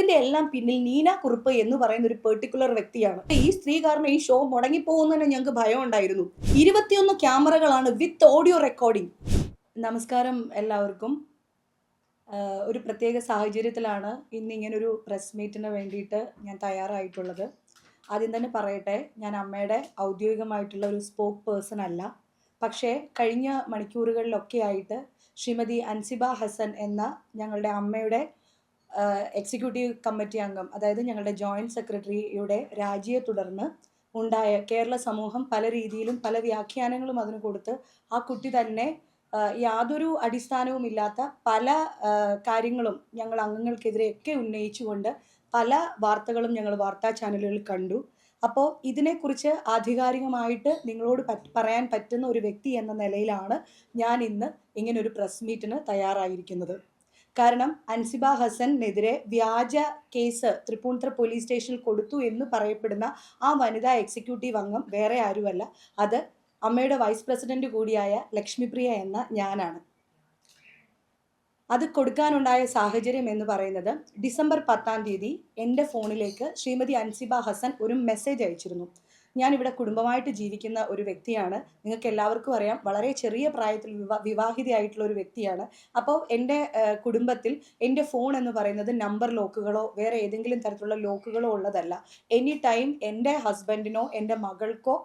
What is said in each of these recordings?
ഇതിന്റെ എല്ലാം പിന്നിൽ നീന കുറുപ്പ് എന്ന് പറയുന്ന ഒരു പെർട്ടിക്കുലർ വ്യക്തിയാണ്. ഈ സ്ത്രീ കാരണം ഈ ഷോ മുടങ്ങിപ്പോകുന്നതിന് ഞങ്ങൾക്ക് ഭയം ഉണ്ടായിരുന്നു. 21 ക്യാമറകളാണ് വിത്ത് ഓഡിയോ റെക്കോർഡിംഗ്. നമസ്കാരം എല്ലാവർക്കും. ഒരു പ്രത്യേക സാഹചര്യത്തിലാണ് ഇന്ന് ഇങ്ങനൊരു പ്രസ് മീറ്റിന് വേണ്ടിയിട്ട് ഞാൻ തയ്യാറായിട്ടുള്ളത്. ആദ്യം തന്നെ പറയട്ടെ, ഞാൻ അമ്മയുടെ ഔദ്യോഗികമായിട്ടുള്ള ഒരു സ്പോക്ക് പേഴ്സൺ അല്ല. പക്ഷേ കഴിഞ്ഞ മണിക്കൂറുകളിലൊക്കെ ആയിട്ട് ശ്രീമതി അൻസിബ ഹസൻ എന്ന ഞങ്ങളുടെ അമ്മയുടെ എക്സിക്യൂട്ടീവ് കമ്മിറ്റി അംഗം, അതായത് ഞങ്ങളുടെ ജോയിൻറ്റ് സെക്രട്ടറിയുടെ രാജിയെ തുടർന്ന് ഉണ്ടായ കേരള സമൂഹം പല രീതിയിലും പല വ്യാഖ്യാനങ്ങളും അതിന് കൊടുത്ത് ആ കുട്ടി തന്നെ യാതൊരു അടിസ്ഥാനവുമില്ലാത്ത പല കാര്യങ്ങളും ഞങ്ങൾ അംഗങ്ങൾക്കെതിരെയൊക്കെ ഉന്നയിച്ചുകൊണ്ട് പല വാർത്തകളും ഞങ്ങൾ വാർത്താ ചാനലുകളിൽ കണ്ടു. അപ്പോൾ ഇതിനെക്കുറിച്ച് ആധികാരികമായിട്ട് നിങ്ങളോട് പറയാൻ പറ്റുന്ന ഒരു വ്യക്തി എന്ന നിലയിലാണ് ഞാൻ ഇന്ന് ഇങ്ങനൊരു പ്രസ് മീറ്റിന് തയ്യാറായിരിക്കുന്നത്. കാരണം അൻസിബ ഹസനെതിരെ വ്യാജ കേസ് തൃപ്പൂണിത്തുറ പോലീസ് സ്റ്റേഷനിൽ കൊടുത്തു എന്ന് പറയപ്പെടുന്ന ആ വനിതാ എക്സിക്യൂട്ടീവ് അംഗം വേറെ ആരുമല്ല, അത് അമ്മയുടെ വൈസ് പ്രസിഡന്റ് കൂടിയായ ലക്ഷ്മിപ്രിയ എന്ന ഞാനാണ്. അത് കൊടുക്കാനുണ്ടായ സാഹചര്യം എന്ന് പറയുന്നത്, ഡിസംബർ 10 എൻ്റെ ഫോണിലേക്ക് ശ്രീമതി അൻസിബ ഹസൻ ഒരു മെസ്സേജ് അയച്ചിരുന്നു. ഞാനിവിടെ കുടുംബമായിട്ട് ജീവിക്കുന്ന ഒരു വ്യക്തിയാണ്. നിങ്ങൾക്ക് എല്ലാവർക്കും അറിയാം, വളരെ ചെറിയ പ്രായത്തിൽ വിവാഹിതയായിട്ടുള്ള ഒരു വ്യക്തിയാണ്. അപ്പോൾ എൻ്റെ കുടുംബത്തിൽ എൻ്റെ ഫോൺ എന്ന് പറയുന്നത് നമ്പർ ലോക്കുകളോ വേറെ ഏതെങ്കിലും തരത്തിലുള്ള ലോക്കുകളോ ഉള്ളതല്ല. എനി ടൈം എൻ്റെ ഹസ്ബൻഡിനോ എൻ്റെ മകൾക്കോ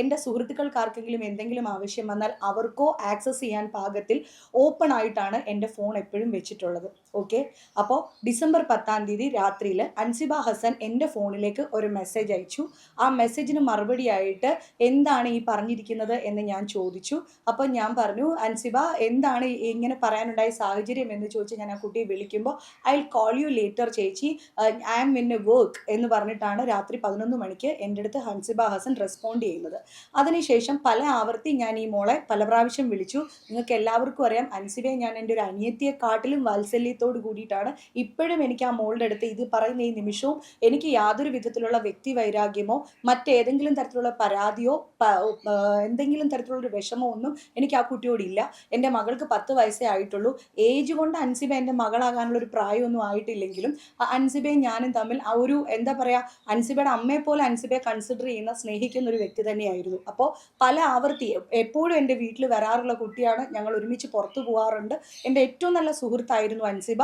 എൻ്റെ സുഹൃത്തുക്കൾക്കാർക്കെങ്കിലും എന്തെങ്കിലും ആവശ്യം വന്നാൽ അവർക്കോ ആക്സസ് ചെയ്യാൻ പാകത്തിൽ ഓപ്പൺ ആയിട്ടാണ് എൻ്റെ ഫോൺ എപ്പോഴും വെച്ചിട്ടുള്ളത്. ഓക്കെ, അപ്പോൾ ഡിസംബർ 10 രാത്രിയിൽ അൻസിബ ഹസൻ എൻ്റെ ഫോണിലേക്ക് ഒരു മെസ്സേജ് അയച്ചു. ആ മെസ്സേജിന് മറുപടിയായിട്ട് എന്താണ് ഈ പറഞ്ഞിരിക്കുന്നത് എന്ന് ഞാൻ ചോദിച്ചു. അപ്പോൾ ഞാൻ പറഞ്ഞു, അൻസിബ എന്താണ് ഇങ്ങനെ പറയാനുണ്ടായ സാഹചര്യം എന്ന് ചോദിച്ച് ഞാൻ ആ കുട്ടിയെ വിളിക്കുമ്പോൾ, I will call you later ചേച്ചി, I am in a work എന്ന് പറഞ്ഞിട്ടാണ് രാത്രി 11 മണിക്ക് എൻ്റെ അടുത്ത് അൻസിബ ഹസൻ റെസ്പോണ്ട് ചെയ്യുന്നത്. അതിനുശേഷം പല ആവർത്തി ഞാൻ ഈ മോളെ പല പ്രാവശ്യം വിളിച്ചു. നിങ്ങൾക്ക് എല്ലാവർക്കും അറിയാം, അൻസിബയെ ഞാൻ എൻ്റെ ഒരു അനിയത്തിയെക്കാട്ടിലും വാത്സല്യത്തോട് കൂടിയിട്ടാണ് ഇപ്പോഴും എനിക്ക് ആ മോളുടെ അടുത്ത് ഇത് പറയുന്ന ഈ നിമിഷവും എനിക്ക് യാതൊരു വിധത്തിലുള്ള വ്യക്തി വൈരാഗ്യമോ മറ്റേതെങ്കിലും തരത്തിലുള്ള പരാതിയോ എന്തെങ്കിലും തരത്തിലുള്ള ഒരു വിഷമോ ഒന്നും എനിക്ക് ആ കുട്ടിയോടില്ല. എൻ്റെ മകൾക്ക് 10 വയസ്സേ ആയിട്ടുള്ളൂ. ഏജ് കൊണ്ട് അൻസിബ എൻ്റെ മകളാകാനുള്ള ഒരു പ്രായമൊന്നും ആയിട്ടില്ലെങ്കിലും അൻസിബയും ഞാനും തമ്മിൽ ആ ഒരു എന്താ പറയുക, അൻസിബയുടെ അമ്മയെ പോലെ അൻസിബയെ കൺസിഡർ ചെയ്യുന്ന സ്നേഹിക്കുന്ന ഒരു വ്യക്തി തന്നെയായിരുന്നു. അപ്പോൾ പല ആവർത്തി എപ്പോഴും എൻ്റെ വീട്ടിൽ വരാറുള്ള കുട്ടിയാണ്. ഞങ്ങൾ ഒരുമിച്ച് പുറത്തു പോകാറുണ്ട്. എൻ്റെ ഏറ്റവും നല്ല സുഹൃത്തായിരുന്നു അൻസിബ.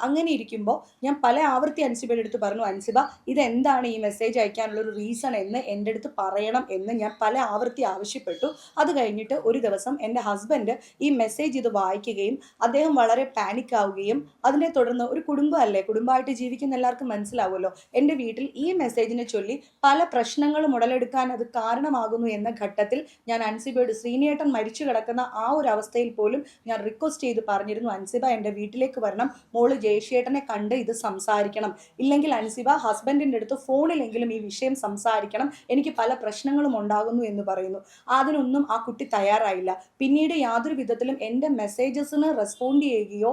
അങ്ങനെ ഇരിക്കുമ്പോൾ ഞാൻ പല ആവർത്തി അൻസിബയുടെ അടുത്ത് പറഞ്ഞു, അൻസിബ ഇതെന്താണ് ഈ മെസ്സേജ് അയക്കാനുള്ള ഒരു റീസൺ എന്ന് എൻ്റെ അടുത്ത് പറയണം എന്ന് ഞാൻ പല ആവർത്തി ആവശ്യപ്പെട്ടു. അത് കഴിഞ്ഞിട്ട് ഒരു ദിവസം എൻ്റെ ഹസ്ബൻഡ് ഈ മെസ്സേജ് ഇത് വായിക്കുകയും അദ്ദേഹം വളരെ പാനിക് ആവുകയും അതിനെ തുടർന്ന് ഒരു കുടുംബമല്ലേ, കുടുംബമായിട്ട് ജീവിക്കുന്ന എല്ലാവർക്കും മനസ്സിലാവുമല്ലോ, എൻ്റെ വീട്ടിൽ ഈ മെസ്സേജിനെ ചൊല്ലി പല പ്രശ്നങ്ങളും ഉടലെടുക്കാൻ അത് കാരണമാകുന്നു എന്ന ഘട്ടത്തിൽ ഞാൻ അൻസിബയോട്, ശ്രീനിയേട്ടൻ മരിച്ചു കിടക്കുന്ന ആ ഒരു അവസ്ഥയിൽ പോലും ഞാൻ റിക്വസ്റ്റ് ചെയ്ത് പറഞ്ഞിരുന്നു, അൻസിബ എൻ്റെ വീട്ടിലേക്ക് വരണം, മോള് ജയേഷേട്ടനെ കണ്ട് ഇത് സംസാരിക്കണം, ഇല്ലെങ്കിൽ അൻസിബ ഹസ്ബൻഡിൻ്റെ അടുത്ത് ഫോണിലെങ്കിലും ഈ വിഷയം സംസാരിക്കണം, എനിക്ക് പല പ്രശ്നങ്ങളും ഉണ്ടാകുന്നു എന്ന് പറയുന്നു. അതിനൊന്നും ആ കുട്ടി തയ്യാറായില്ല. പിന്നീട് യാതൊരു വിധത്തിലും എൻ്റെ മെസ്സേജസിന് റെസ്പോണ്ട് ചെയ്യുകയോ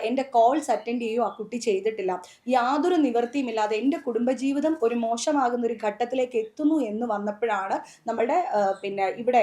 എൻ്റെ കോൾസ് അറ്റൻഡ് ചെയ്യുകയോ ആ കുട്ടി ചെയ്തിട്ടില്ല. യാതൊരു നിവൃത്തിയുമില്ലാതെ എൻ്റെ കുടുംബജീവിതം ഒരു മോശമാകുന്ന ഒരു ഘട്ടത്തിലേക്ക് എത്തുന്നു എന്ന് വന്നപ്പോഴാണ് നമ്മളുടെ ഇവിടെ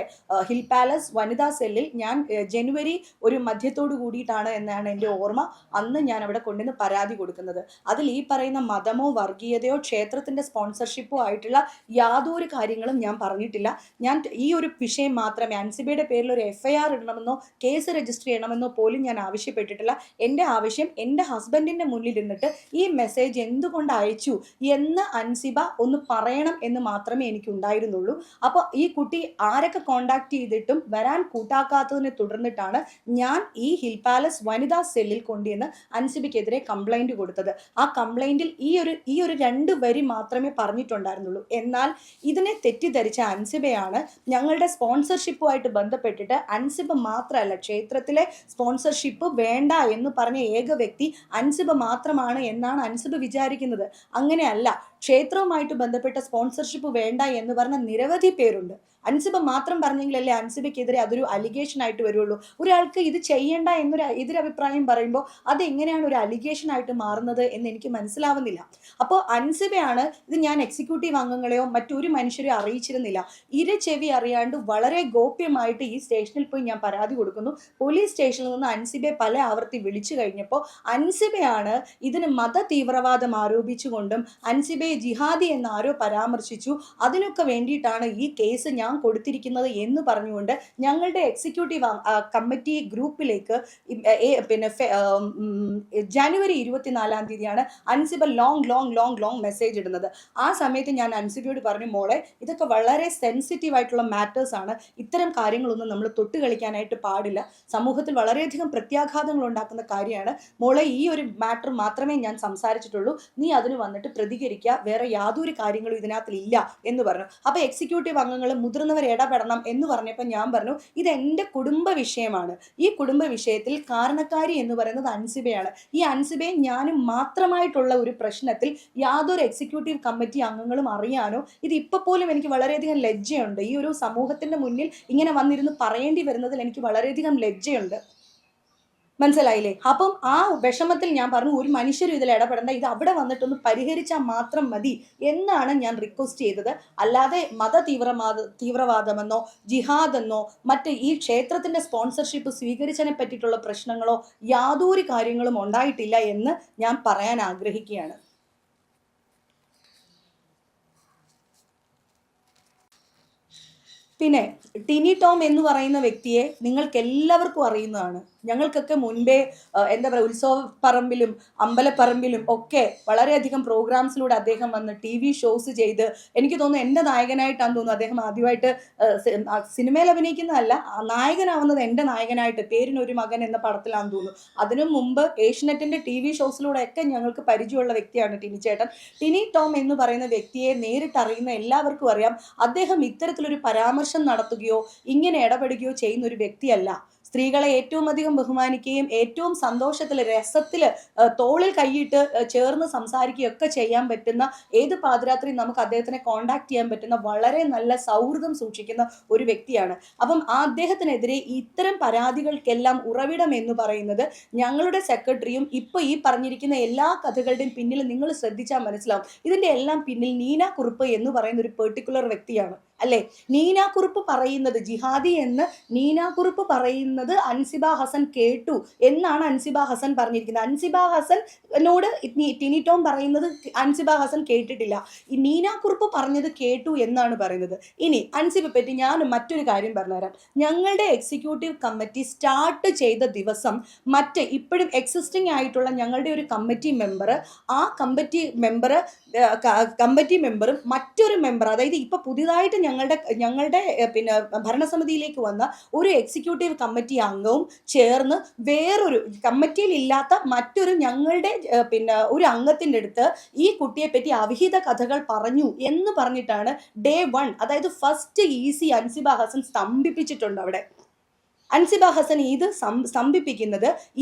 ഹിൽ പാലസ് വനിതാ സെല്ലിൽ ഞാൻ ജനുവരി ഒരു മധ്യത്തോടു കൂടിയിട്ടാണ് എന്നാണ് എൻ്റെ ഓർമ്മ, അന്ന് ഞാൻ അവിടെ കൊണ്ടുവന്ന് പരാതി കൊടുക്കുന്നത്. അതിൽ ഈ പറയുന്ന മതമോ വർഗീയതയോ ക്ഷേത്രത്തിൻ്റെ സ്പോൺസർഷിപ്പോ ആയിട്ടുള്ള യാതൊരു കാര്യങ്ങളും ഞാൻ പറഞ്ഞിട്ടില്ല. ഞാൻ ഈ ഒരു വിഷയം മാത്രമേ, അൻസിബയുടെ പേരിൽ ഒരു FIR ഇടണമെന്നോ കേസ് രജിസ്റ്റർ ചെയ്യണമെന്നോ പോലും ഞാൻ ആവശ്യപ്പെട്ടിട്ടില്ല. എൻ്റെ ആവശ്യം എൻ്റെ ഹസ്ബൻഡിൻ്റെ മുന്നിൽ നിന്നിട്ട് ഈ മെസ്സേജ് എന്തുകൊണ്ട് അയച്ചു എന്ന് അൻസിബ ഒന്ന് പറയണം എന്ന് മാത്രമേ എനിക്കുണ്ടായിരുന്നുള്ളൂ. അപ്പോൾ ഈ കുട്ടി ആരൊക്കെ കോണ്ടാക്ട് ചെയ്തിട്ടും വരാൻ കൂട്ടാക്കാത്തതിനെ തുടർന്നിട്ടാണ് ഞാൻ ഈ ഹിൽ പാലസ് വനിതാ സെല്ലിൽ കൊണ്ടുവന്ന് അൻസിബയ്ക്കെതിരെ കംപ്ലൈൻറ്റ് കൊടുത്തത്. ആ കംപ്ലൈൻറ്റിൽ ഈ ഒരു 2 വരി മാത്രമേ പറഞ്ഞിട്ടുണ്ടായിരുന്നുള്ളൂ. എന്നാൽ ഇതിനെ തെറ്റിദ്ധരിച്ച അൻസിബയാണ് ഞങ്ങളുടെ സ്പോൺസർഷിപ്പുമായിട്ട് ബന്ധപ്പെട്ടിട്ട് അൻസിബ മാത്രമല്ല, ക്ഷേത്രത്തിലെ സ്പോൺസർഷിപ്പ് വേണ്ട എന്ന് പറഞ്ഞ ഏക വ്യക്തി അൻസിബ മാത്രമാണ് എന്നാണ് അൻസിബ വിചാരിക്കുന്നത്. അങ്ങനെയല്ല, ക്ഷേത്രവുമായിട്ട് ബന്ധപ്പെട്ട സ്പോൺസർഷിപ്പ് വേണ്ട എന്ന് പറഞ്ഞ നിരവധി പേരുണ്ട്. അൻസിബ മാത്രം പറഞ്ഞെങ്കിലല്ലേ അൻസിബയ്ക്കെതിരെ അതൊരു അലിഗേഷൻ ആയിട്ട് വരുള്ളൂ. ഒരാൾക്ക് ഇത് ചെയ്യേണ്ട എന്നൊരു എതിരഭിപ്രായം പറയുമ്പോൾ അതെങ്ങനെയാണ് ഒരു അലിഗേഷൻ ആയിട്ട് മാറുന്നത് എന്ന് എനിക്ക് മനസ്സിലാവുന്നില്ല. അപ്പോൾ അൻസിബയാണ് ഇത്, ഞാൻ എക്സിക്യൂട്ടീവ് അംഗങ്ങളെയോ മറ്റൊരു മനുഷ്യരെയോ അറിയിച്ചിരുന്നില്ല. ചെവി അറിയാണ്ട് വളരെ ഗോപ്യമായിട്ട് ഈ സ്റ്റേഷനിൽ പോയി ഞാൻ പരാതി കൊടുക്കുന്നു. പോലീസ് സ്റ്റേഷനിൽ നിന്ന് അൻസിബയെ പല ആവർത്തി വിളിച്ചു കഴിഞ്ഞപ്പോൾ അൻസിബയാണ് ഇതിന് മത തീവ്രവാദം ആരോപിച്ചുകൊണ്ടും അൻസിബയെ ജിഹാദി എന്ന് ആരോ പരാമർശിച്ചു, അതിനൊക്കെ വേണ്ടിയിട്ടാണ് ഈ കേസ് ഞാൻ കൊടുത്തിരിക്കുന്നത് എന്ന് പറഞ്ഞുകൊണ്ട് ഞങ്ങളുടെ എക്സിക്യൂട്ടീവ് കമ്മിറ്റി ഗ്രൂപ്പിലേക്ക് പിന്നെ ജനുവരി 24 അൻസിബ ലോങ് മെസ്സേജ് ഇടുന്നത്. ആ സമയത്ത് ഞാൻ അൻസിബയോട് പറഞ്ഞു, മോളെ ഇതൊക്കെ വളരെ സെൻസിറ്റീവ് ആയിട്ടുള്ള മാറ്റേഴ്സ് ആണ്, ഇത്തരം കാര്യങ്ങളൊന്നും നമ്മൾ തൊട്ട് കളിക്കാനായിട്ട് പാടില്ല, സമൂഹത്തിൽ വളരെയധികം പ്രത്യാഘാതങ്ങൾ ഉണ്ടാക്കുന്ന കാര്യമാണ് മോളെ, ഈ ഒരു മാറ്റർ മാത്രമേ ഞാൻ സംസാരിച്ചിട്ടുള്ളൂ, നീ അതിന് വന്നിട്ട് പ്രതികരിക്കുക, വേറെ യാതൊരു കാര്യങ്ങളും ഇതിനകത്തില്ല എന്ന് പറഞ്ഞു. അപ്പോൾ എക്സിക്യൂട്ടീവ് അംഗങ്ങൾ മുതിർന്നവർ ഇടപെടണം എന്ന് പറഞ്ഞപ്പോൾ ഞാൻ പറഞ്ഞു, ഇത് എൻ്റെ കുടുംബ വിഷയമാണ്, ഈ കുടുംബ വിഷയത്തിൽ കാരണക്കാരി എന്ന് പറയുന്നത് അൻസിബയാണ്. ഈ അൻസിബയും ഞാനും മാത്രമായിട്ടുള്ള ഒരു പ്രശ്നത്തിൽ യാതൊരു എക്സിക്യൂട്ടീവ് കമ്മിറ്റി അംഗങ്ങളും അറിയാനോ, ഇത് ഇപ്പൊ പോലും എനിക്ക് വളരെയധികം ലജ്ജയുണ്ട്. ഈ ഒരു സമൂഹത്തിന്റെ മുന്നിൽ ഇങ്ങനെ വന്നിരുന്ന് പറയേണ്ടി വരുന്നതിൽ എനിക്ക് വളരെയധികം ലജ്ജയുണ്ട്. മനസ്സിലായില്ലേ? അപ്പം ആ വിഷമത്തിൽ ഞാൻ പറഞ്ഞു, ഒരു മനുഷ്യരും ഇതിൽ ഇടപെടേണ്ട, ഇത് അവിടെ വന്നിട്ടൊന്ന് പരിഹരിച്ചാൽ മാത്രം മതി എന്നാണ് ഞാൻ റിക്വസ്റ്റ് ചെയ്തത്. അല്ലാതെ തീവ്രവാദമെന്നോ ജിഹാദെന്നോ മറ്റ് ഈ ക്ഷേത്രത്തിന്റെ സ്പോൺസർഷിപ്പ് സ്വീകരിച്ചതിനെ പറ്റിയിട്ടുള്ള പ്രശ്നങ്ങളോ യാതൊരു കാര്യങ്ങളും ഉണ്ടായിട്ടില്ല എന്ന് ഞാൻ പറയാൻ ആഗ്രഹിക്കുകയാണ്. പിന്നെ ടിനി ടോം എന്ന് പറയുന്ന വ്യക്തിയെ നിങ്ങൾക്ക് എല്ലാവർക്കും അറിയുന്നതാണ്. ഞങ്ങൾക്കൊക്കെ മുൻപേ എന്താ പറയുക, ഉത്സവപ്പറമ്പിലും അമ്പലപ്പറമ്പിലും ഒക്കെ വളരെയധികം പ്രോഗ്രാംസിലൂടെ അദ്ദേഹം വന്ന് TV ഷോസ് ചെയ്ത്, എനിക്ക് തോന്നുന്നു എൻ്റെ നായകനായിട്ടാണെന്ന് തോന്നുന്നു അദ്ദേഹം ആദ്യമായിട്ട് സിനിമയിൽ അഭിനയിക്കുന്നതല്ല, നായകനാവുന്നത് എൻ്റെ നായകനായിട്ട് പേരിനൊരു മകൻ എന്ന പടത്തിലാണെന്ന് തോന്നുന്നു. അതിനു മുമ്പ് ഏഷ്യനെറ്റിൻ്റെ TV ഷോസിലൂടെയൊക്കെ ഞങ്ങൾക്ക് പരിചയമുള്ള വ്യക്തിയാണ് ടിനി ചേട്ടൻ. ടിനി ടോം എന്ന് പറയുന്ന വ്യക്തിയെ നേരിട്ട് അറിയുന്ന എല്ലാവർക്കും അറിയാം, അദ്ദേഹം ഇത്തരത്തിലൊരു പരാമർശം നടത്തുകയോ ഇങ്ങനെ ഇടപെടുകയോ ചെയ്യുന്ന ഒരു വ്യക്തിയല്ല. സ്ത്രീകളെ ഏറ്റവും അധികം ബഹുമാനിക്കുകയും ഏറ്റവും സന്തോഷത്തിൽ രസത്തിൽ തോളിൽ കൈയിട്ട് ചേർന്ന് സംസാരിക്കുകയൊക്കെ ചെയ്യാൻ പറ്റുന്ന, ഏത് പാതിരാത്രി നമുക്ക് അദ്ദേഹത്തിനെ കോണ്ടാക്ട് ചെയ്യാൻ പറ്റുന്ന വളരെ നല്ല സൗഹൃദം സൂക്ഷിക്കുന്ന ഒരു വ്യക്തിയാണ്. അപ്പം ആ അദ്ദേഹത്തിനെതിരെ ഇത്തരം പരാതികൾക്കെല്ലാം ഉറവിടം എന്ന് പറയുന്നത് ഞങ്ങളുടെ സെക്രട്ടറിയും ഇപ്പോൾ ഈ പറഞ്ഞിരിക്കുന്ന എല്ലാ കഥകളുടെയും പിന്നിൽ നിങ്ങൾ ശ്രദ്ധിച്ചാൽ മനസ്സിലാവും, ഇതിൻ്റെ എല്ലാം പിന്നിൽ നീന കുറുപ്പ് എന്ന് പറയുന്ന ഒരു പെർട്ടിക്കുലർ വ്യക്തിയാണ്. അല്ലേ? നീന കുറുപ്പ് പറയുന്നത്, ജിഹാദി എന്ന് നീന കുറുപ്പ് പറയുന്നത് അൻസിബ ഹസൻ കേട്ടു എന്നാണ് അൻസിബ ഹസൻ പറഞ്ഞിരിക്കുന്നത്. അൻസിബ ഹസനോട് ടിനി ടോം പറയുന്നത് അൻസിബ ഹസൻ കേട്ടിട്ടില്ല, ഈ നീന കുറുപ്പ് പറഞ്ഞത് കേട്ടു എന്നാണ് പറയുന്നത്. ഇനി അൻസിബെ പറ്റി ഞാൻ മറ്റൊരു കാര്യം പറഞ്ഞുതരാം. ഞങ്ങളുടെ എക്സിക്യൂട്ടീവ് കമ്മിറ്റി സ്റ്റാർട്ട് ചെയ്ത ദിവസം ഇപ്പോഴും എക്സിസ്റ്റിംഗ് ആയിട്ടുള്ള ഞങ്ങളുടെ ഒരു കമ്മിറ്റി മെമ്പർ, ആ കമ്മിറ്റി മെമ്പറും മറ്റൊരു മെമ്പർ, അതായത് ഇപ്പൊ പുതിയതായിട്ട് ഞങ്ങളുടെ പിന്നെ ഭരണസമിതിയിലേക്ക് വന്ന ഒരു എക്സിക്യൂട്ടീവ് കമ്മിറ്റി അംഗവും ചേർന്ന് വേറൊരു കമ്മിറ്റിയിൽ ഇല്ലാത്ത മറ്റൊരു ഞങ്ങളുടെ പിന്നെ ഒരു അംഗത്തിൻ്റെ അടുത്ത് ഈ കുട്ടിയെ പറ്റി അവിഹിത കഥകൾ പറഞ്ഞു എന്ന് പറഞ്ഞിട്ടാണ് ഡേ 1, അതായത് ഫസ്റ്റ് ഈസി അൻസിബ ഹസൻ സ്തംഭിപ്പിച്ചിട്ടുണ്ട് അവിടെ. അൻസിബ ഹസൻ ഇത് സ്തംഭിപ്പിക്കുന്നത്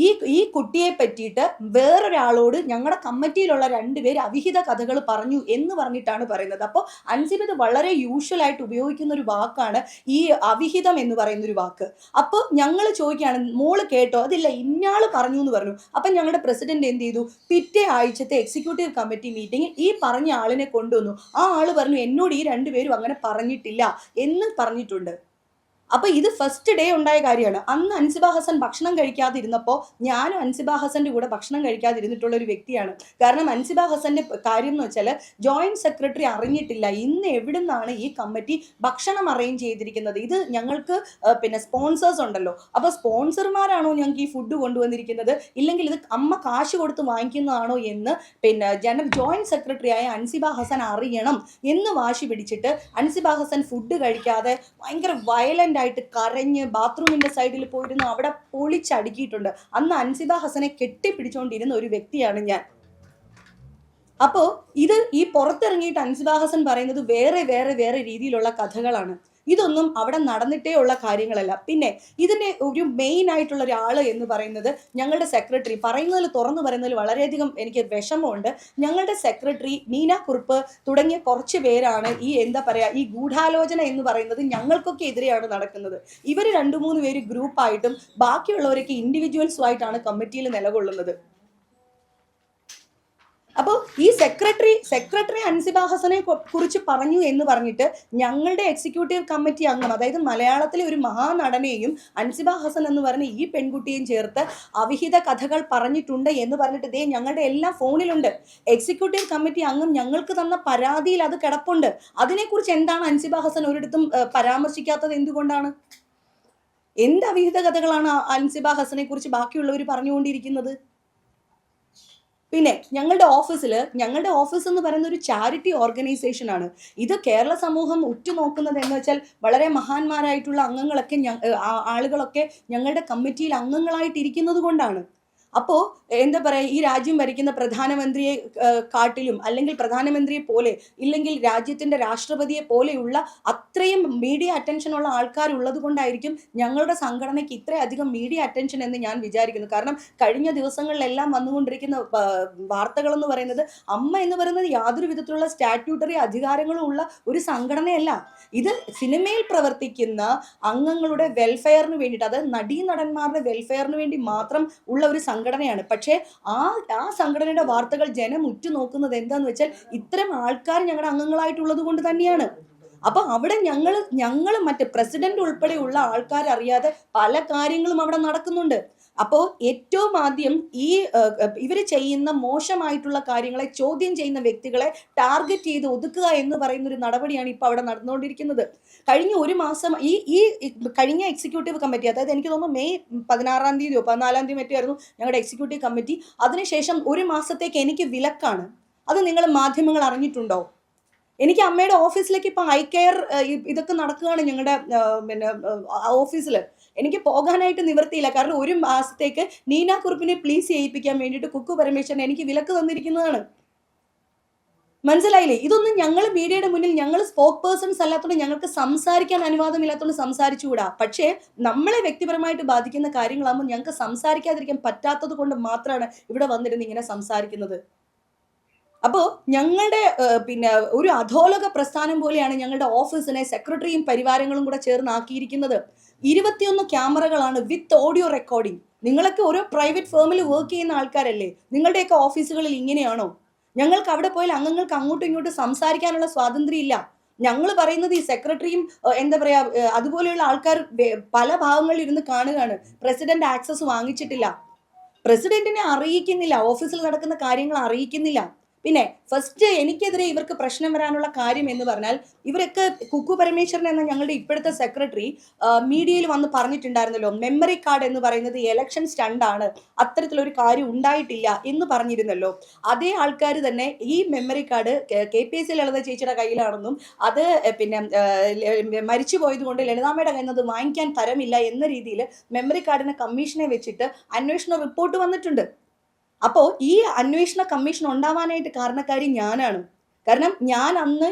ഈ കുട്ടിയെ പറ്റിയിട്ട് വേറൊരാളോട് ഞങ്ങളുടെ കമ്മിറ്റിയിലുള്ള 2 പേര് അവിഹിത കഥകൾ പറഞ്ഞു എന്ന് പറഞ്ഞിട്ടാണ് പറയുന്നത്. അപ്പോൾ അൻസിബ ഇത് വളരെ യൂഷ്വലായിട്ട് ഉപയോഗിക്കുന്ന ഒരു വാക്കാണ് ഈ അവിഹിതം എന്ന് പറയുന്ന ഒരു വാക്ക്. അപ്പോൾ ഞങ്ങൾ ചോദിക്കുകയാണ്, മോള് കേട്ടോ? അതില്ല, ഇന്നയാൾ പറഞ്ഞു എന്ന് പറഞ്ഞു. അപ്പം ഞങ്ങളുടെ പ്രസിഡന്റ് എന്ത് ചെയ്തു, പിറ്റേ ആഴ്ചത്തെ എക്സിക്യൂട്ടീവ് കമ്മിറ്റി മീറ്റിംഗിൽ ഈ പറഞ്ഞ ആളിനെ കൊണ്ടുവന്നു. ആ ആള് പറഞ്ഞു, എന്നോട് ഈ 2 പേരും അങ്ങനെ പറഞ്ഞിട്ടില്ല എന്ന് പറഞ്ഞിട്ടുണ്ട്. അപ്പോൾ ഇത് ഫസ്റ്റ് ഡേ ഉണ്ടായ കാര്യമാണ്. അന്ന് അൻസിബ ഹസൻ ഭക്ഷണം കഴിക്കാതിരുന്നപ്പോൾ ഞാനും അൻസിബ ഹസൻ്റെ കൂടെ ഭക്ഷണം കഴിക്കാതിരുന്നിട്ടുള്ള ഒരു വ്യക്തിയാണ്. കാരണം അൻസിബ ഹസൻ്റെ കാര്യം എന്ന് വെച്ചാൽ ജോയിന്റ് സെക്രട്ടറി അറിഞ്ഞിട്ടില്ല ഇന്ന് എവിടെ നിന്നാണ് ഈ കമ്മിറ്റി ഭക്ഷണം അറേഞ്ച് ചെയ്തിരിക്കുന്നത്. ഇത് ഞങ്ങൾക്ക് പിന്നെ സ്പോൺസേഴ്സ് ഉണ്ടല്ലോ, അപ്പോൾ സ്പോൺസർമാരാണോ ഞങ്ങൾക്ക് ഈ ഫുഡ് കൊണ്ടുവന്നിരിക്കുന്നത്, ഇല്ലെങ്കിൽ ഇത് അമ്മ കാശ് കൊടുത്ത് വാങ്ങിക്കുന്നതാണോ എന്ന് പിന്നെ ജോയിന്റ് സെക്രട്ടറി ആയ അൻസിബ ഹസൻ അറിയണം എന്ന് വാശി പിടിച്ചിട്ട് അൻസിബ ഹസൻ ഫുഡ് കഴിക്കാതെ ഭയങ്കര വയലന്റ് ആയിട്ട് കരഞ്ഞ് ബാത്റൂമിന്റെ സൈഡിൽ പോയിരുന്നു അവിടെ പൊളിച്ചടുക്കിയിട്ടുണ്ട്. അന്ന് അൻസിബ ഹസനെ കെട്ടിപ്പിടിച്ചുകൊണ്ടിരുന്ന ഒരു വ്യക്തിയാണ് ഞാൻ. അപ്പോൾ ഈ പുറത്തിറങ്ങിയിട്ട് അൻസിബ ഹസൻ പറയുന്നത് വേറെ രീതിയിലുള്ള കഥകളാണ്. ഇതൊന്നും അവിടെ നടന്നിട്ടേ ഉള്ള കാര്യങ്ങളല്ല. പിന്നെ ഇതിന്റെ ഒരു മെയിൻ ആയിട്ടുള്ള ഒരാള് എന്ന് പറയുന്നത് ഞങ്ങളുടെ സെക്രട്ടറി. പറയുന്നതിൽ തുറന്നു പറയുന്നതിൽ വളരെയധികം എനിക്ക് വിഷമമുണ്ട്. ഞങ്ങളുടെ സെക്രട്ടറി നീന കുറുപ്പ് തുടങ്ങിയ കുറച്ച് പേരാണ് ഈ എന്താ പറയാ ഈ ഗൂഢാലോചന എന്ന് പറയുന്നത് ഞങ്ങൾക്കൊക്കെ എതിരെയാണ് നടക്കുന്നത്. ഇവർ 2-3 പേര് ഗ്രൂപ്പായിട്ടും ബാക്കിയുള്ളവരൊക്കെ ഇൻഡിവിജ്വൽസും ആയിട്ടാണ് കമ്മിറ്റിയിൽ നിലകൊള്ളുന്നത്. അപ്പോൾ ഈ സെക്രട്ടറി അൻസിബ ഹസനെ കുറിച്ച് പറഞ്ഞു എന്ന് പറഞ്ഞിട്ട് ഞങ്ങളുടെ എക്സിക്യൂട്ടീവ് കമ്മിറ്റി അംഗം, അതായത് മലയാളത്തിലെ ഒരു മഹാനടനെയും അൻസിബ ഹസൻ എന്ന് പറഞ്ഞ ഈ പെൺകുട്ടിയും ചേർത്ത് അവിഹിത കഥകൾ പറഞ്ഞിട്ടുണ്ട് എന്ന് പറഞ്ഞിട്ട് ദേ ഞങ്ങളുടെ എല്ലാ ഫോണിലുണ്ട്. എക്സിക്യൂട്ടീവ് കമ്മിറ്റി അംഗം ഞങ്ങൾക്ക് തന്ന പരാതിയിൽ അത് കിടപ്പുണ്ട്. അതിനെക്കുറിച്ച് എന്താണ് അൻസിബ ഹസൻ ഒരിടത്തും പരാമർശിക്കാത്തത്? എന്തുകൊണ്ടാണ്? എന്ത് അവിഹിത കഥകളാണ് അൻസിബ ഹസനെ കുറിച്ച് ബാക്കിയുള്ളവർ പറഞ്ഞുകൊണ്ടിരിക്കുന്നത്? പിന്നെ ഞങ്ങളുടെ ഓഫീസ് എന്ന് പറയുന്ന ഒരു ചാരിറ്റി ഓർഗനൈസേഷൻ ആണ്. ഇത് കേരള സമൂഹം ഉറ്റുനോക്കുന്നത് എന്ന് വെച്ചാൽ വളരെ മഹാന്മാരായിട്ടുള്ള അംഗങ്ങളൊക്കെ ആളുകളൊക്കെ ഞങ്ങളുടെ കമ്മിറ്റിയിൽ അംഗങ്ങളായിട്ടിരിക്കുന്നത് കൊണ്ടാണ്. അപ്പോൾ എന്താ പറയുക, ഈ രാജ്യം ഭരിക്കുന്ന പ്രധാനമന്ത്രിയെ കാട്ടിലും അല്ലെങ്കിൽ പ്രധാനമന്ത്രിയെ പോലെ ഇല്ലെങ്കിൽ രാജ്യത്തിൻ്റെ രാഷ്ട്രപതിയെ പോലെയുള്ള അത്രയും മീഡിയ അറ്റൻഷനുള്ള ആൾക്കാരുള്ളത് കൊണ്ടായിരിക്കും ഞങ്ങളുടെ സംഘടനയ്ക്ക് ഇത്രയധികം മീഡിയ അറ്റൻഷൻ എന്ന് ഞാൻ വിചാരിക്കുന്നു. കാരണം കഴിഞ്ഞ ദിവസങ്ങളിലെല്ലാം വന്നുകൊണ്ടിരിക്കുന്ന വാർത്തകളെന്ന് പറയുന്നത് അമ്മ എന്ന് പറയുന്നത് യാതൊരു വിധത്തിലുള്ള സ്റ്റാറ്റ്യൂട്ടറി അധികാരങ്ങളും ഉള്ള ഒരു സംഘടനയല്ല. ഇത് സിനിമയിൽ പ്രവർത്തിക്കുന്ന അംഗങ്ങളുടെ വെൽഫെയറിന് വേണ്ടിയിട്ട്, അതായത് നടീനടന്മാരുടെ വെൽഫെയറിന് വേണ്ടി മാത്രം ഉള്ള ഒരു സംഘടനയാണ്. പക്ഷേ ആ സംഘടനയുടെ വാർത്തകൾ ജനം ഉറ്റുനോക്കുന്നത് എന്താന്ന് വെച്ചാൽ ഇത്തരം ആൾക്കാർ ഞങ്ങളുടെ അംഗങ്ങളായിട്ടുള്ളത് കൊണ്ട് തന്നെയാണ്. അപ്പൊ അവിടെ ഞങ്ങൾ മറ്റേ പ്രസിഡന്റ് ഉൾപ്പെടെയുള്ള ആൾക്കാർ അറിയാതെ പല കാര്യങ്ങളും അവിടെ നടക്കുന്നുണ്ട്. അപ്പോൾ ഏറ്റവും ആദ്യം ഈ ഇവർ ചെയ്യുന്ന മോശമായിട്ടുള്ള കാര്യങ്ങളെ ചോദ്യം ചെയ്യുന്ന വ്യക്തികളെ ടാർഗറ്റ് ചെയ്ത് ഒതുക്കുക എന്ന് പറയുന്ന ഒരു നടപടിയാണ് ഇപ്പോൾ അവിടെ നടന്നുകൊണ്ടിരിക്കുന്നത്. കഴിഞ്ഞ ഒരു മാസം ഈ കഴിഞ്ഞ എക്സിക്യൂട്ടീവ് കമ്മിറ്റി, അതായത് എനിക്ക് തോന്നുന്നു മെയ് 16-ാം തീയതിയോ 14-ാം തീയതി മറ്റായിരുന്നു ഞങ്ങളുടെ എക്സിക്യൂട്ടീവ് കമ്മിറ്റി. അതിനുശേഷം ഒരു മാസത്തേക്ക് എനിക്ക് വിലക്കാണ്. അത് നിങ്ങൾ മാധ്യമങ്ങൾ അറിഞ്ഞിട്ടുണ്ടോ? എനിക്ക് അമ്മയുടെ ഓഫീസിലേക്ക് ഇപ്പം ഐ കെയർ ഇതൊക്കെ നടക്കുകയാണ് ഞങ്ങളുടെ പിന്നെ ഓഫീസിൽ. എനിക്ക് പോകാനായിട്ട് നിവൃത്തിയില്ല. കാരണം ഒരു മാസത്തേക്ക് നീന കുറുപ്പിനെ പ്ലീസ് ചെയ്യിപ്പിക്കാൻ വേണ്ടിയിട്ട് കുക്കു പരമേശ്വരൻ എനിക്ക് വിലക്ക് തന്നിരിക്കുന്നതാണ്. മനസ്സിലായില്ലേ? ഇതൊന്നും ഞങ്ങൾ മീഡിയയുടെ മുന്നിൽ ഞങ്ങൾ സ്പോക്ക് പേഴ്സൺസ് അല്ലാത്തതുകൊണ്ട് ഞങ്ങൾക്ക് സംസാരിക്കാൻ അനുവാദമില്ലാത്തതുകൊണ്ട് സംസാരിച്ചുകൂടാ. പക്ഷേ നമ്മളെ വ്യക്തിപരമായിട്ട് ബാധിക്കുന്ന കാര്യങ്ങളാകുമ്പോൾ ഞങ്ങൾക്ക് സംസാരിക്കാതിരിക്കാൻ പറ്റാത്തത് കൊണ്ട് മാത്രമാണ് ഇവിടെ വന്നിരുന്ന് ഇങ്ങനെ സംസാരിക്കുന്നത്. അപ്പോൾ ഞങ്ങളുടെ പിന്നെ ഒരു അധോലോക പ്രസ്ഥാനം പോലെയാണ് ഞങ്ങളുടെ ഓഫീസിനെ സെക്രട്ടറിയും പരിവാരങ്ങളും കൂടെ ചേർന്നാക്കിയിരിക്കുന്നത്. 21 ക്യാമറകളാണ് വിത്ത് ഓഡിയോ റെക്കോർഡിംഗ്. നിങ്ങളൊക്കെ ഓരോ പ്രൈവറ്റ് ഫേമിൽ വർക്ക് ചെയ്യുന്ന ആൾക്കാരല്ലേ? നിങ്ങളുടെയൊക്കെ ഓഫീസുകളിൽ ഇങ്ങനെയാണോ? ഞങ്ങൾക്ക് അവിടെ പോയാൽ അംഗങ്ങൾക്ക് അങ്ങോട്ടും ഇങ്ങോട്ടും സംസാരിക്കാനുള്ള സ്വാതന്ത്ര്യം ഇല്ല. ഞങ്ങൾ പറയുന്നത് ഈ സെക്രട്ടറിയും എന്താ പറയാ അതുപോലെയുള്ള ആൾക്കാർ പല ഭാഗങ്ങളിൽ ഇരുന്ന് കാണുകയാണ്. പ്രസിഡന്റ് ആക്സസ് വാങ്ങിച്ചിട്ടില്ല, പ്രസിഡന്റിനെ അറിയിക്കുന്നില്ല, ഓഫീസിൽ നടക്കുന്ന കാര്യങ്ങൾ അറിയിക്കുന്നില്ല. പിന്നെ ഫസ്റ്റ് എനിക്കെതിരെ ഇവർക്ക് പ്രശ്നം വരാനുള്ള കാര്യം എന്ന് പറഞ്ഞാൽ, ഇവരൊക്കെ കുക്കു പരമേശ്വരൻ എന്ന ഞങ്ങളുടെ ഇപ്പോഴത്തെ സെക്രട്ടറി മീഡിയയിൽ വന്ന് പറഞ്ഞിട്ടുണ്ടായിരുന്നല്ലോ, മെമ്മറി കാർഡ് എന്ന് പറയുന്നത് ഇലക്ഷൻ സ്റ്റണ്ടാണ്, അത്തരത്തിലൊരു കാര്യം ഉണ്ടായിട്ടില്ല എന്ന് പറഞ്ഞിരുന്നല്ലോ. അതേ ആൾക്കാർ തന്നെ ഈ മെമ്മറി കാർഡ് KPSC ലളിത ചേച്ചിയുടെ കയ്യിലാണെന്നും അത് പിന്നെ മരിച്ചു പോയത് കൊണ്ട് ലളിതാമ്മയുടെ കയ്യിൽ നിന്ന് വാങ്ങിക്കാൻ തരമില്ല എന്ന രീതിയിൽ മെമ്മറി കാർഡിന് കമ്മീഷനെ വെച്ചിട്ട് അന്വേഷണ റിപ്പോർട്ട് വന്നിട്ടുണ്ട്. അപ്പോൾ ഈ അന്വേഷണ കമ്മീഷൻ ഉണ്ടാവാനായിട്ട് കാരണക്കാരി ഞാനാണ്. കാരണം ഞാൻ അന്ന്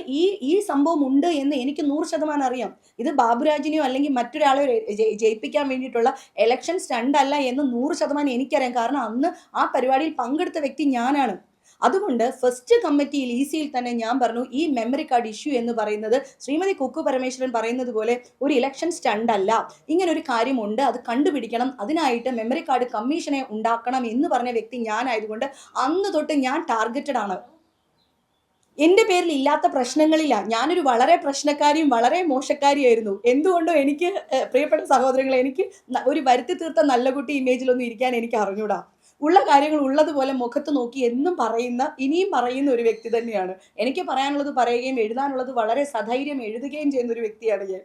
ഈ സംഭവം ഉണ്ട് എന്ന് എനിക്ക് 100% അറിയാം. ഇത് ബാബുരാജിനെയോ അല്ലെങ്കിൽ മറ്റൊരാളെയോ ജയിപ്പിക്കാൻ വേണ്ടിയിട്ടുള്ള ഇലക്ഷൻ സ്റ്റണ്ട് അല്ല എന്ന് 100% എനിക്കറിയാം. കാരണം അന്ന് ആ പരിപാടിയിൽ പങ്കെടുത്ത വ്യക്തി ഞാനാണ്. അതുകൊണ്ട് ഫസ്റ്റ് കമ്മിറ്റിയിൽ EC-യിൽ തന്നെ ഞാൻ പറഞ്ഞു, ഈ മെമ്മറി കാർഡ് ഇഷ്യൂ എന്ന് പറയുന്നത് ശ്രീമതി കുക്കു പരമേശ്വരൻ പറയുന്നത് പോലെ ഒരു ഇലക്ഷൻ സ്റ്റണ്ട് അല്ല, ഇങ്ങനെ ഒരു കാര്യമുണ്ട്, അത് കണ്ടുപിടിക്കണം, അതിനായിട്ട് മെമ്മറി കാർഡ് കമ്മീഷനെ ഉണ്ടാക്കണം എന്ന് പറഞ്ഞ വ്യക്തി ഞാനായതുകൊണ്ട് അന്ന് തൊട്ട് ഞാൻ ടാർഗറ്റഡ് ആണ്. എൻ്റെ പേരിൽ ഇല്ലാത്ത പ്രശ്നങ്ങളില്ല. ഞാനൊരു വളരെ പ്രശ്നക്കാരിയും വളരെ മോശക്കാരിയായിരുന്നു. എന്തുകൊണ്ടോ എനിക്ക് പ്രിയപ്പെട്ട സഹോദരങ്ങളെ, എനിക്ക് ഒരു വരുത്തി തീർത്ത നല്ല കുട്ടി ഇമേജിലൊന്നും ഇരിക്കാൻ എനിക്ക് അറിഞ്ഞൂടാ. ഉള്ള കാര്യങ്ങൾ ഉള്ളതുപോലെ മുഖത്ത് നോക്കി എന്നും ഇനിയും പറയുന്ന ഒരു വ്യക്തി തന്നെയാണ്. എനിക്ക് പറയാനുള്ളത് പറയുകയും എഴുതാനുള്ളത് വളരെ സധൈര്യം എഴുതുകയും ചെയ്യുന്ന ഒരു വ്യക്തിയാണ് ഞാൻ.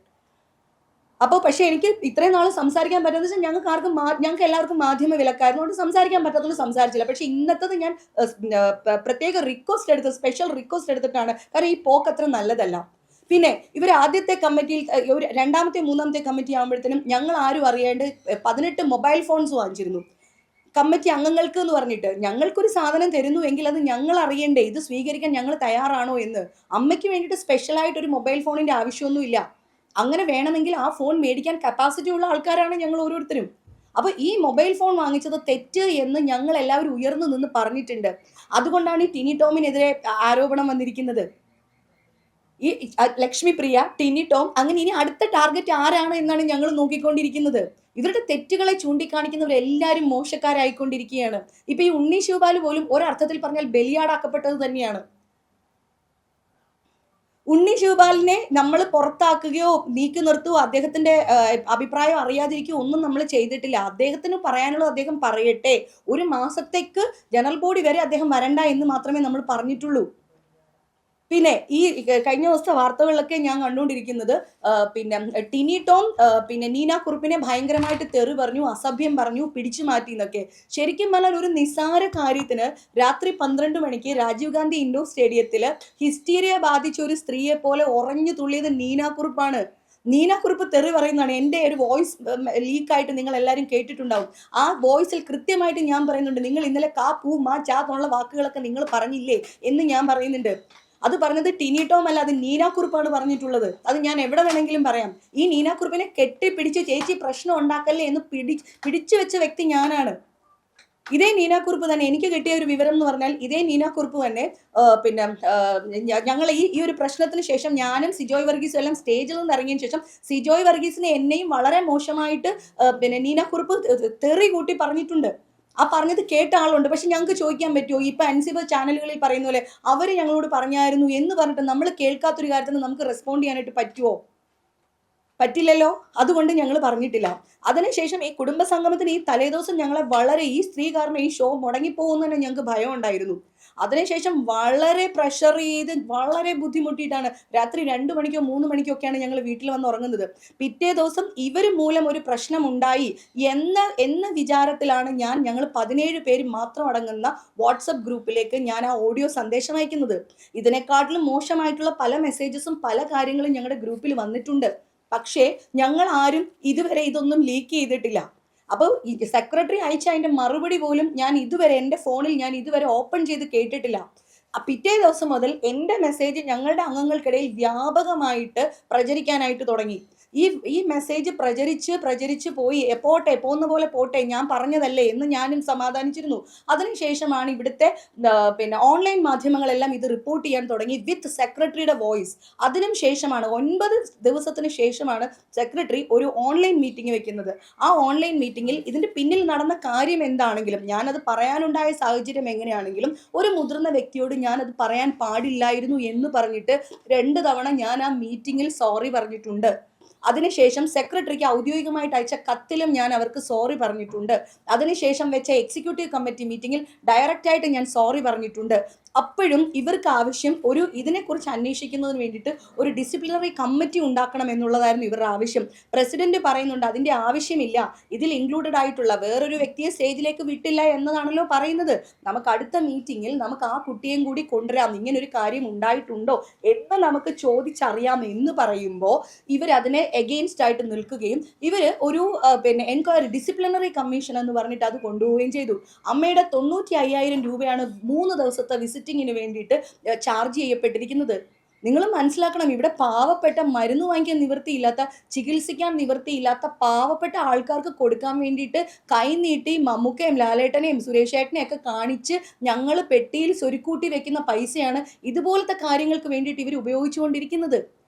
അപ്പോൾ പക്ഷേ എനിക്ക് ഇത്രയും നാൾ സംസാരിക്കാൻ പറ്റുന്നത് വെച്ചാൽ ഞങ്ങൾക്ക് എല്ലാവർക്കും മാധ്യമ വിലക്കായിരുന്നു, അതുകൊണ്ട് സംസാരിക്കാൻ പറ്റാത്തതുകൊണ്ട് സംസാരിച്ചില്ല. പക്ഷേ ഇന്നത്തത് ഞാൻ പ്രത്യേക സ്പെഷ്യൽ റിക്വസ്റ്റ് എടുത്തിട്ടാണ്. കാരണം ഈ പോക്ക് അത്ര നല്ലതല്ല. പിന്നെ ഇവർ ആദ്യത്തെ കമ്മിറ്റിയിൽ ഒരു 2ാമത്തെ 3ാമത്തെ കമ്മിറ്റി ആകുമ്പോഴത്തേനും ഞങ്ങൾ ആരും അറിയാണ്ട് 18 മൊബൈൽ ഫോൺസ് വാങ്ങിച്ചിരുന്നു കമ്മിറ്റി അംഗങ്ങൾക്ക് എന്ന് പറഞ്ഞിട്ട്. ഞങ്ങൾക്കൊരു സാധനം തരുന്നു എങ്കിൽ അത് ഞങ്ങൾ അറിയണ്ടേ, ഇത് സ്വീകരിക്കാൻ ഞങ്ങൾ തയ്യാറാണോ എന്ന്. അമ്മയ്ക്ക് വേണ്ടിയിട്ട് സ്പെഷ്യലായിട്ടൊരു മൊബൈൽ ഫോണിൻ്റെ ആവശ്യമൊന്നുമില്ല. അങ്ങനെ വേണമെങ്കിൽ ആ ഫോൺ മേടിക്കാൻ കപ്പാസിറ്റി ഉള്ള ആൾക്കാരാണ് ഞങ്ങൾ ഓരോരുത്തരും. അപ്പൊ ഈ മൊബൈൽ ഫോൺ വാങ്ങിച്ചത് തെറ്റ് എന്ന് ഞങ്ങൾ എല്ലാവരും ഉയർന്നു നിന്ന് പറഞ്ഞിട്ടുണ്ട്. അതുകൊണ്ടാണ് ഈ ടിനി ടോമിനെതിരെ ആരോപണം വന്നിരിക്കുന്നത്. ഈ ലക്ഷ്മി പ്രിയ, ടിനി ടോം, അങ്ങനെ ഇനി അടുത്ത ടാർഗറ്റ് ആരാണ് എന്നാണ് ഞങ്ങൾ നോക്കിക്കൊണ്ടിരിക്കുന്നത്. ഇവരുടെ തെറ്റുകളെ ചൂണ്ടിക്കാണിക്കുന്നവരെല്ലാവരും മോശക്കാരായിക്കൊണ്ടിരിക്കുകയാണ്. ഇപ്പൊ ഈ ഉണ്ണി ശിവപാല് പോലും ഒരർത്ഥത്തിൽ പറഞ്ഞാൽ ബലിയാടാക്കപ്പെട്ടത് തന്നെയാണ്. ഉണ്ണി ശിവപാലിനെ നമ്മൾ പുറത്താക്കുകയോ നീക്കി നിർത്തുകയോ അദ്ദേഹത്തിന്റെ അഭിപ്രായം അറിയാതിരിക്കുകയോ ഒന്നും നമ്മൾ ചെയ്തിട്ടില്ല. അദ്ദേഹത്തിന് പറയാനുള്ളത് അദ്ദേഹം പറയട്ടെ. ഒരു മാസത്തേക്ക് ജനറൽ ബോഡി വരെ അദ്ദേഹം വരണ്ട എന്ന് മാത്രമേ നമ്മൾ പറഞ്ഞിട്ടുള്ളൂ. പിന്നെ ഈ കഴിഞ്ഞ ദിവസത്തെ വാർത്തകളിലൊക്കെ ഞാൻ കണ്ടുകൊണ്ടിരിക്കുന്നത് പിന്നെ ടിനി ടോം പിന്നെ നീന കുറുപ്പിനെ ഭയങ്കരമായിട്ട് തെറി പറഞ്ഞു, അസഭ്യം പറഞ്ഞു, പിടിച്ചു മാറ്റി എന്നൊക്കെ. ശരിക്കും പറഞ്ഞാൽ ഒരു നിസ്സാര കാര്യത്തിന് രാത്രി 12 മണിക്ക് രാജീവ് ഗാന്ധി ഇൻഡോർ സ്റ്റേഡിയത്തില് ഹിസ്റ്റീരിയ ബാധിച്ച ഒരു സ്ത്രീയെ പോലെ ഉറഞ്ഞു തുള്ളിയത് നീന കുറുപ്പാണ്. നീന കുറുപ്പ് തെറി പറയുന്നതാണ്. എൻ്റെ ഒരു വോയിസ് ലീക്കായിട്ട് നിങ്ങൾ എല്ലാവരും കേട്ടിട്ടുണ്ടാവും. ആ വോയിസിൽ കൃത്യമായിട്ട് ഞാൻ പറയുന്നുണ്ട്, നിങ്ങൾ ഇന്നലെ കാ പൂ മാ ചാ എന്നുള്ള വാക്കുകളൊക്കെ നിങ്ങൾ പറഞ്ഞില്ലേ എന്ന് ഞാൻ പറയുന്നുണ്ട്. അത് പറഞ്ഞത് ടിനി ടോം അല്ല, അത് നീന കുറുപ്പാണ് പറഞ്ഞിട്ടുള്ളത്. അത് ഞാൻ എവിടെ വേണമെങ്കിലും പറയാം. ഈ നീന കുറുപ്പിനെ കെട്ടിപ്പിടിച്ച് ചേച്ചി പ്രശ്നം ഉണ്ടാക്കല്ലേ എന്ന് പിടിച്ചു വെച്ച വ്യക്തി ഞാനാണ്. ഇതേ നീന കുറുപ്പ് തന്നെ, എനിക്ക് കിട്ടിയ ഒരു വിവരം എന്ന് പറഞ്ഞാൽ ഇതേ നീന കുറുപ്പ് തന്നെ പിന്നെ ഞങ്ങൾ ഈ ഒരു പ്രശ്നത്തിന് ശേഷം ഞാനും സിജോയ് വർഗീസും എല്ലാം സ്റ്റേജിൽ നിന്ന് ഇറങ്ങിയതിന് ശേഷം സിജോയ് വർഗീസിനെ എന്നെയും വളരെ മോശമായിട്ട് പിന്നെ നീന കുറുപ്പ് തെറി കൂട്ടി പറഞ്ഞിട്ടുണ്ട്. ആ പറഞ്ഞത് കേട്ട ആളുണ്ട്. പക്ഷെ ഞങ്ങൾക്ക് ചോദിക്കാൻ പറ്റുമോ? ഇപ്പൊ അൻസിബ ചാനലുകളിൽ പറയുന്ന പോലെ അവര് ഞങ്ങളോട് പറഞ്ഞായിരുന്നു എന്ന് പറഞ്ഞിട്ട് നമ്മൾ കേൾക്കാത്തൊരു കാര്യത്തിന് നമുക്ക് റെസ്പോണ്ട് ചെയ്യാനായിട്ട് പറ്റുമോ? പറ്റില്ലല്ലോ. അതുകൊണ്ട് ഞങ്ങൾ പറഞ്ഞിട്ടില്ല. അതിനുശേഷം ഈ കുടുംബ സംഗമത്തിന് ഈ തലേദിവസം ഞങ്ങളെ വളരെ ഈ സ്ത്രീ കാരണം ഈ ഷോ മുടങ്ങിപ്പോകുന്നതിന് ഞങ്ങൾക്ക് ഭയം ഉണ്ടായിരുന്നു. അതിനുശേഷം വളരെ പ്രഷർ ചെയ്ത് വളരെ ബുദ്ധിമുട്ടിയിട്ടാണ് രാത്രി 2 മണിക്കോ 3 മണിക്കോ ഒക്കെയാണ് ഞങ്ങൾ വീട്ടിൽ വന്ന് ഉറങ്ങുന്നത്. പിറ്റേ ദിവസം ഇവർ മൂലം ഒരു പ്രശ്നം ഉണ്ടായി എന്ന വിചാരത്തിലാണ് ഞങ്ങൾ 17 പേര് മാത്രം അടങ്ങുന്ന വാട്സപ്പ് ഗ്രൂപ്പിലേക്ക് ഞാൻ ആ ഓഡിയോ സന്ദേശം അയക്കുന്നത്. ഇതിനെക്കാട്ടിലും മോശമായിട്ടുള്ള പല മെസ്സേജസും പല കാര്യങ്ങളും ഞങ്ങളുടെ ഗ്രൂപ്പിൽ വന്നിട്ടുണ്ട്. പക്ഷേ ഞങ്ങൾ ആരും ഇതുവരെ ഇതൊന്നും ലീക്ക് ചെയ്തിട്ടില്ല. അപ്പോൾ ഈ സെക്രട്ടറി അയച്ച അതിന്റെ മറുപടി പോലും ഞാൻ ഇതുവരെ എൻ്റെ ഫോണിൽ ഞാൻ ഇതുവരെ ഓപ്പൺ ചെയ്ത് കേട്ടിട്ടില്ല. പിറ്റേ ദിവസം മുതൽ എൻ്റെ മെസ്സേജ് ഞങ്ങളുടെ അംഗങ്ങൾക്കിടയിൽ വ്യാപകമായിട്ട് പ്രചരിക്കാനായിട്ട് തുടങ്ങി. ഈ മെസ്സേജ് പ്രചരിച്ച് പോയി പോട്ടെ, പോകുന്ന പോലെ പോട്ടെ, ഞാൻ പറഞ്ഞതല്ലേ എന്ന് ഞാനും സമാധാനിച്ചിരുന്നു. അതിനുശേഷമാണ് ഇവിടുത്തെ പിന്നെ ഓൺലൈൻ മാധ്യമങ്ങളെല്ലാം ഇത് റിപ്പോർട്ട് ചെയ്യാൻ തുടങ്ങി വിത്ത് സെക്രട്ടറിയുടെ വോയിസ്. അതിനും ശേഷമാണ് 9 ദിവസത്തിന് ശേഷമാണ് സെക്രട്ടറി ഒരു ഓൺലൈൻ മീറ്റിംഗ് വെക്കുന്നത്. ആ ഓൺലൈൻ മീറ്റിംഗിൽ ഇതിന്റെ പിന്നിൽ നടന്ന കാര്യം എന്താണെങ്കിലും, ഞാനത് പറയാനുണ്ടായ സാഹചര്യം എങ്ങനെയാണെങ്കിലും ഒരു മുതിർന്ന വ്യക്തിയോട് ഞാനത് പറയാൻ പാടില്ലായിരുന്നു എന്ന് പറഞ്ഞിട്ട് 2 തവണ ഞാൻ ആ മീറ്റിംഗിൽ സോറി പറഞ്ഞിട്ടുണ്ട്. അതിനുശേഷം സെക്രട്ടറിക്ക് ഔദ്യോഗികമായിട്ട് അയച്ച കത്തിലും ഞാൻ അവർക്ക് സോറി പറഞ്ഞിട്ടുണ്ട്. അതിനുശേഷം വെച്ച എക്സിക്യൂട്ടീവ് കമ്മിറ്റി മീറ്റിംഗിൽ ഡയറക്റ്റായിട്ട് ഞാൻ സോറി പറഞ്ഞിട്ടുണ്ട്. അപ്പോഴും ഇവർക്ക് ആവശ്യം ഇതിനെക്കുറിച്ച് അന്വേഷിക്കുന്നതിന് വേണ്ടിയിട്ട് ഒരു ഡിസിപ്ലിനറി കമ്മിറ്റി ഉണ്ടാക്കണം എന്നുള്ളതായിരുന്നു ഇവരുടെ ആവശ്യം. പ്രസിഡന്റ് പറയുന്നുണ്ട് അതിൻ്റെ ആവശ്യമില്ല, ഇതിൽ ഇൻക്ലൂഡഡ് ആയിട്ടുള്ള വേറൊരു വ്യക്തിയെ സ്റ്റേജിലേക്ക് വിട്ടില്ല എന്നതാണല്ലോ പറയുന്നത്. നമുക്ക് അടുത്ത മീറ്റിംഗിൽ നമുക്ക് ആ കുട്ടിയെയും കൂടി കൊണ്ടുവരാം, ഇങ്ങനെ ഒരു കാര്യം ഉണ്ടായിട്ടുണ്ടോ എന്ന് നമുക്ക് ചോദിച്ചറിയാം എന്ന് പറയുമ്പോൾ ഇവരതിനെ എഗെയിൻസ്റ്റ് ആയിട്ട് നിൽക്കുകയും ഇവര് ഒരു പിന്നെ എൻക്വയറി ഡിസിപ്ലിനറി കമ്മീഷൻ എന്ന് പറഞ്ഞിട്ട് അത് കൊണ്ടുപോവുകയും ചെയ്തു. അമ്മയുടെ 95,000 രൂപയാണ് 3 ദിവസത്തെ വിസിറ്റിങ്ങിന് വേണ്ടിയിട്ട് ചാർജ് ചെയ്യപ്പെട്ടിരിക്കുന്നത്. നിങ്ങൾ മനസ്സിലാക്കണം, ഇവിടെ പാവപ്പെട്ട മരുന്ന് വാങ്ങിക്കാൻ നിവൃത്തിയില്ലാത്ത, ചികിത്സിക്കാൻ നിവൃത്തിയില്ലാത്ത പാവപ്പെട്ട ആൾക്കാർക്ക് കൊടുക്കാൻ വേണ്ടിയിട്ട് കൈ നീട്ടി മമ്മൂക്കയും ലാലേട്ടനെയും സുരേഷ് ഏട്ടനെയും ഒക്കെ കാണിച്ച് ഞങ്ങൾ പെട്ടിയിൽ സ്വരുക്കൂട്ടി വെക്കുന്ന പൈസയാണ് ഇതുപോലത്തെ കാര്യങ്ങൾക്ക് വേണ്ടിയിട്ട് ഇവർ ഉപയോഗിച്ചുകൊണ്ടിരിക്കുന്നത്.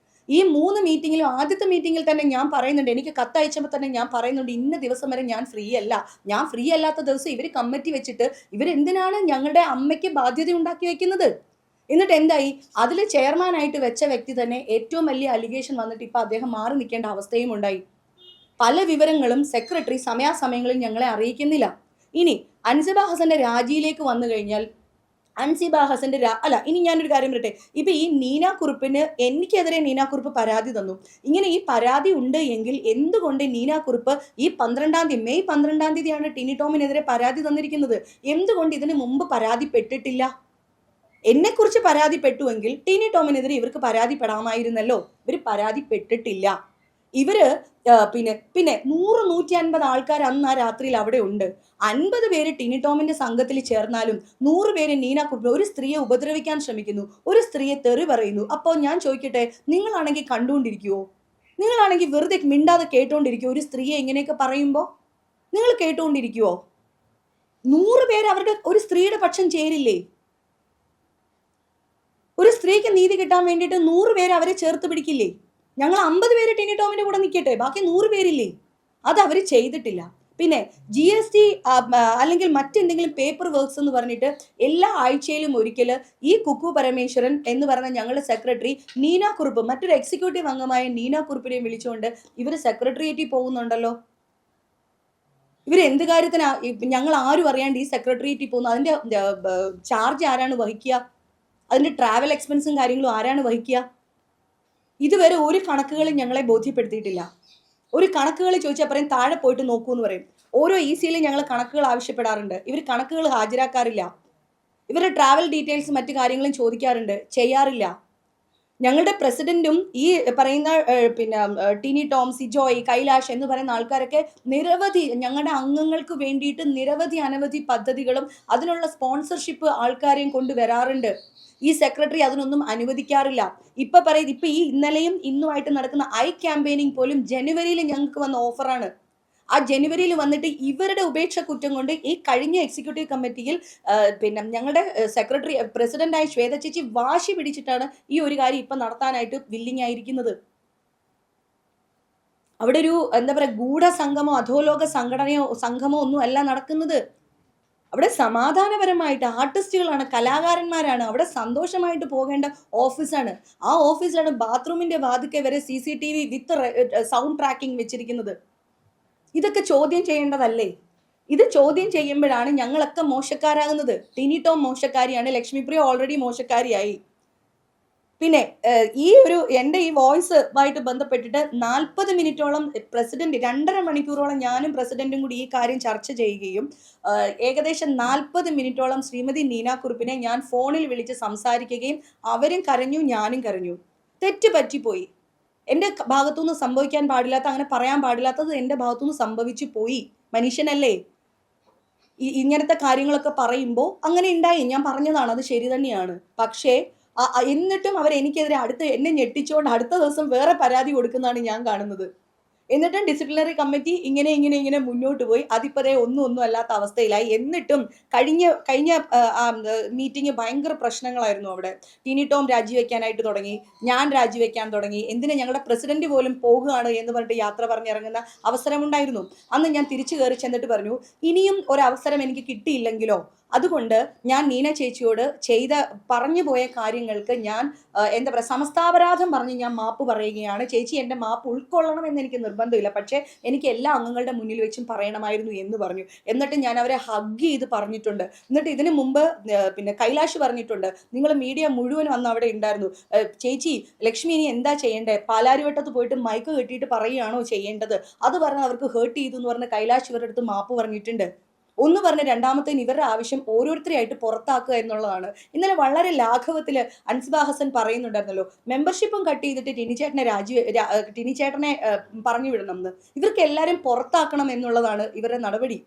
ഈ 3 മീറ്റിങ്ങിലും ആദ്യത്തെ മീറ്റിങ്ങിൽ തന്നെ ഞാൻ പറയുന്നുണ്ട്, എനിക്ക് കത്തയച്ചപ്പോൾ തന്നെ ഞാൻ പറയുന്നുണ്ട് ഇന്ന ദിവസം വരെ ഞാൻ ഫ്രീ അല്ല. ഞാൻ ഫ്രീ അല്ലാത്ത ദിവസം ഇവർ കമ്മിറ്റി വെച്ചിട്ട് ഇവരെന്തിനാണ് ഞങ്ങളുടെ അമ്മയ്ക്ക് ബാധ്യത ഉണ്ടാക്കി വെക്കുന്നത്? എന്നിട്ട് എന്തായി? അതിൽ ചെയർമാനായിട്ട് വെച്ച വ്യക്തി തന്നെ ഏറ്റവും വലിയ അലിഗേഷൻ വന്നിട്ട് ഇപ്പം അദ്ദേഹം മാറി നിൽക്കേണ്ട അവസ്ഥയും ഉണ്ടായി. പല വിവരങ്ങളും സെക്രട്ടറി സമയാസമയങ്ങളിൽ ഞങ്ങളെ അറിയിക്കുന്നില്ല. ഇനി അൻസിബ ഹസന്റെ രാജിയിലേക്ക് വന്നു കഴിഞ്ഞാൽ അൻസിബ ഹസന്റെ ഇനി ഞാനൊരു കാര്യം പറയട്ടെ. ഇപ്പൊ ഈ നീന കുറുപ്പിന്, എനിക്കെതിരെ നീന കുറുപ്പ് പരാതി തന്നു. ഇങ്ങനെ ഈ പരാതി ഉണ്ട് എങ്കിൽ എന്തുകൊണ്ട് നീന കുറുപ്പ് ഈ മെയ് 12-ാം തീയതിയാണ് ടിനി ടോമിനെതിരെ പരാതി തന്നിരിക്കുന്നത്? എന്തുകൊണ്ട് ഇതിനു മുമ്പ് പരാതിപ്പെട്ടിട്ടില്ല? എന്നെക്കുറിച്ച് പരാതിപ്പെട്ടുവെങ്കിൽ ടിനി ടോമിനെതിരെ ഇവർക്ക് പരാതിപ്പെടാമായിരുന്നല്ലോ. ഇവർ പരാതിപ്പെട്ടിട്ടില്ല. ഇവര് പിന്നെ 100-150 ആൾക്കാർ അന്ന് ആ രാത്രിയിൽ അവിടെ ഉണ്ട്. 50 പേര് ടിനി ടോമിന്റെ സംഘത്തിൽ ചേർന്നാലും 100 പേര് നീന കുറുപ്പ് ഒരു സ്ത്രീയെ ഉപദ്രവിക്കാൻ ശ്രമിക്കുന്നു, ഒരു സ്ത്രീയെ തെറി പറയുന്നു. അപ്പോൾ ഞാൻ ചോദിക്കട്ടെ, നിങ്ങളാണെങ്കിൽ കണ്ടുകൊണ്ടിരിക്കുവോ? നിങ്ങളാണെങ്കിൽ വെറുതെ മിണ്ടാതെ കേട്ടോണ്ടിരിക്കുമോ? ഒരു സ്ത്രീയെ ഇങ്ങനെയൊക്കെ പറയുമ്പോൾ നിങ്ങൾ കേട്ടുകൊണ്ടിരിക്കുവോ? 100 പേര് അവരുടെ ഒരു സ്ത്രീയുടെ പക്ഷം ചേരില്ലേ? ഒരു സ്ത്രീക്ക് നീതി കിട്ടാൻ വേണ്ടിയിട്ട് 100 പേര് അവരെ ചേർത്ത് പിടിക്കില്ലേ? ഞങ്ങൾ 50 പേര് ടിനി ടോമിന്റെ കൂടെ നിൽക്കട്ടെ, ബാക്കി 100 പേരില്ലേ? അത് അവർ ചെയ്തിട്ടില്ല. പിന്നെ GST അല്ലെങ്കിൽ മറ്റെന്തെങ്കിലും പേപ്പർ വർക്ക്സ് എന്ന് പറഞ്ഞിട്ട് എല്ലാ ആഴ്ചയിലും ഒരിക്കൽ ഈ കുക്കു പരമേശ്വരൻ എന്ന് പറയുന്ന ഞങ്ങളുടെ സെക്രട്ടറി നീന കുറുപ്പ്, മറ്റൊരു എക്സിക്യൂട്ടീവ് അംഗമായ നീന കുറുപ്പിനെ വിളിച്ചുകൊണ്ട് ഇവർ സെക്രട്ടേറിയറ്റിൽ പോകുന്നുണ്ടല്ലോ. ഇവർ എന്ത് കാര്യത്തിനാ ഞങ്ങൾ ആരും അറിയാണ്ട് ഈ സെക്രട്ടേറിയറ്റിൽ പോകുന്നു? അതിന്റെ ചാർജ് ആരാണ് വഹിക്കുക? അതിന്റെ ട്രാവൽ എക്സ്പെൻസും കാര്യങ്ങളും ആരാണ് വഹിക്കുക? ഇതുവരെ ഒരു കണക്കുകളും ഞങ്ങളെ ബോധ്യപ്പെടുത്തിയിട്ടില്ല. ഒരു കണക്കുകൾ ചോദിച്ചാൽ പറയും താഴെ പോയിട്ട് നോക്കൂ എന്ന് പറയും. ഓരോ ECയിലും ഞങ്ങൾ കണക്കുകൾ ആവശ്യപ്പെടാറുണ്ട്, ഇവർ കണക്കുകൾ ഹാജരാക്കാറില്ല. ഇവരുടെ ട്രാവൽ ഡീറ്റെയിൽസ് മറ്റു കാര്യങ്ങളും ചോദിക്കാറുണ്ട്, ചെയ്യാറില്ല. ഞങ്ങളുടെ പ്രസിഡന്റും ഈ പറയുന്ന പിന്നെ ടിനി ടോം, സിജോയ്, കൈലാഷ് എന്ന് പറയുന്ന ആൾക്കാരൊക്കെ നിരവധി ഞങ്ങളുടെ അംഗങ്ങൾക്ക് വേണ്ടിയിട്ട് നിരവധി അനവധി പദ്ധതികളും അതിനുള്ള സ്പോൺസർഷിപ്പ് ആൾക്കാരെയും കൊണ്ടുവരാറുണ്ട്. ഈ സെക്രട്ടറി അതിനൊന്നും അനുവദിക്കാറില്ല. ഇപ്പൊ ഈ ഇന്നലെയും ഇന്നുമായിട്ട് നടക്കുന്ന ക്യാമ്പയിനിങ് പോലും ജനുവരിയിൽ ഞങ്ങൾക്ക് വന്ന ഓഫറാണ്. ആ ജനുവരിയിൽ വന്നിട്ട് ഇവരുടെ ഉപേക്ഷ കുറ്റം കൊണ്ട് ഈ കഴിഞ്ഞ എക്സിക്യൂട്ടീവ് കമ്മിറ്റിയിൽ പിന്നെ ഞങ്ങളുടെ സെക്രട്ടറി പ്രസിഡന്റായ ശ്വേത ചേച്ചി വാശി പിടിച്ചിട്ടാണ് ഈ ഒരു കാര്യം ഇപ്പൊ നടത്താനായിട്ട് വില്ലിങ് ആയിരിക്കുന്നത്. അവിടെ ഒരു എന്താ പറയുക ഗൂഢസംഘമോ അധോലോക സംഘമോ ഒന്നും അല്ല നടക്കുന്നത്. അവിടെ സമാധാനപരമായിട്ട് ആർട്ടിസ്റ്റുകളാണ്, കലാകാരന്മാരാണ്, അവിടെ സന്തോഷമായിട്ട് പോകേണ്ട ഓഫീസാണ്. ആ ഓഫീസിലാണ് ബാത്റൂമിന്റെ വാതിക്കെ വരെ CCTV വിത്ത് സൗണ്ട് ട്രാക്കിംഗ് വെച്ചിരിക്കുന്നത്. ഇതൊക്കെ ചോദ്യം ചെയ്യേണ്ടതല്ലേ? ഇത് ചോദ്യം ചെയ്യുമ്പോഴാണ് ഞങ്ങളൊക്കെ മോശക്കാരാകുന്നത്. ടിനി ടോം മോശക്കാരിയാണ്, ലക്ഷ്മിപ്രിയ ഓൾറെഡി മോശക്കാരിയായി. പിന്നെ ഈ ഒരു എൻ്റെ ഈ വോയിസുമായിട്ട് ബന്ധപ്പെട്ടിട്ട് 40 മിനിറ്റോളം പ്രസിഡന്റ് 2.5 മണിക്കൂറോളം ഞാനും പ്രസിഡന്റും കൂടി ഈ കാര്യം ചർച്ച ചെയ്യുകയും ഏകദേശം 40 മിനിറ്റോളം ശ്രീമതി നീന കുറുപ്പിനെ ഞാൻ ഫോണിൽ വിളിച്ച് സംസാരിക്കുകയും അവരും കരഞ്ഞു, ഞാനും കരഞ്ഞു. തെറ്റ് പറ്റിപ്പോയി. എൻ്റെ ഭാഗത്തുനിന്ന് സംഭവിക്കാൻ പാടില്ലാത്ത, അങ്ങനെ പറയാൻ പാടില്ലാത്തത് എൻ്റെ ഭാഗത്തുനിന്ന് സംഭവിച്ചു പോയി. മനുഷ്യനല്ലേ? ഇങ്ങനത്തെ കാര്യങ്ങളൊക്കെ പറയുമ്പോൾ അങ്ങനെ ഉണ്ടായി, ഞാൻ പറഞ്ഞതാണ്, അത് ശരി തന്നെയാണ്. പക്ഷേ എന്നിട്ടും അവർ എനിക്കെതിരെ എന്നെ ഞെട്ടിച്ചുകൊണ്ട് അടുത്ത ദിവസം വേറെ പരാതി കൊടുക്കുന്നതാണ് ഞാൻ കാണുന്നത്. എന്നിട്ടും ഡിസിപ്ലിനറി കമ്മിറ്റി ഇങ്ങനെ മുന്നോട്ട് പോയി. അതിപ്പതേ ഒന്നും അല്ലാത്ത അവസ്ഥയിലായി. എന്നിട്ടും കഴിഞ്ഞ മീറ്റിംഗ് ഭയങ്കര പ്രശ്നങ്ങളായിരുന്നു. അവിടെ ടിനി ടോം രാജിവെക്കാനായിട്ട് തുടങ്ങി, ഞാൻ രാജിവെക്കാൻ തുടങ്ങി. എന്തിനാ ഞങ്ങളുടെ പ്രസിഡന്റ് പോലും പോകുകയാണ് എന്ന് പറഞ്ഞിട്ട് യാത്ര പറഞ്ഞിറങ്ങുന്ന അവസരമുണ്ടായിരുന്നു. അന്ന് ഞാൻ തിരിച്ചു കയറി ചെന്നിട്ട് പറഞ്ഞു, ഇനിയും ഒരവസരം എനിക്ക് കിട്ടിയില്ലെങ്കിലോ, അതുകൊണ്ട് ഞാൻ നീന ചേച്ചിയോട് പറഞ്ഞു പോയ കാര്യങ്ങൾക്ക് ഞാൻ എന്താ പറയുക സമസ്താപരാധം പറഞ്ഞ് ഞാൻ മാപ്പ് പറയുകയാണ്. ചേച്ചി എൻ്റെ മാപ്പ് ഉൾക്കൊള്ളണം എന്ന് എനിക്ക് നിർബന്ധമില്ല, പക്ഷേ എനിക്ക് എല്ലാ അംഗങ്ങളുടെ മുന്നിൽ വെച്ചും പറയണമായിരുന്നു എന്ന് പറഞ്ഞു. എന്നിട്ട് ഞാൻ അവരെ ഹഗ് ചെയ്ത് പറഞ്ഞിട്ടുണ്ട്. എന്നിട്ട് ഇതിനു മുമ്പ് പിന്നെ കൈലാഷ് പറഞ്ഞിട്ടുണ്ട്, നിങ്ങൾ മീഡിയ മുഴുവൻ വന്ന് അവിടെ ഉണ്ടായിരുന്നു, ചേച്ചി ലക്ഷ്മി ഇനി എന്താ ചെയ്യേണ്ടത്, പാലാരിവട്ടത്ത് പോയിട്ട് മൈക്ക് കെട്ടിയിട്ട് പറയുകയാണോ ചെയ്യേണ്ടത്, അത് പറഞ്ഞ് അവർക്ക് ഹേർട്ട് ചെയ്തു എന്ന് പറഞ്ഞ് കൈലാഷ് ഇവരുടെ അടുത്ത് മാപ്പ് പറഞ്ഞിട്ടുണ്ട്. ഒന്ന് പറഞ്ഞ് രണ്ടാമത്തേന് ഇവരുടെ ആവശ്യം ഓരോരുത്തരെയായിട്ട് പുറത്താക്കുക എന്നുള്ളതാണ്. ഇന്നലെ വളരെ ലാഘവത്തില് അൻസിബ ഹസൻ പറയുന്നുണ്ടായിരുന്നല്ലോ, മെമ്പർഷിപ്പും കട്ട് ചെയ്തിട്ട് ടിനി ചേട്ടനെ പറഞ്ഞു വിടണം എന്ന്. ഇവർക്ക് എല്ലാവരും പുറത്താക്കണം എന്നുള്ളതാണ് ഇവരുടെ നടപടി.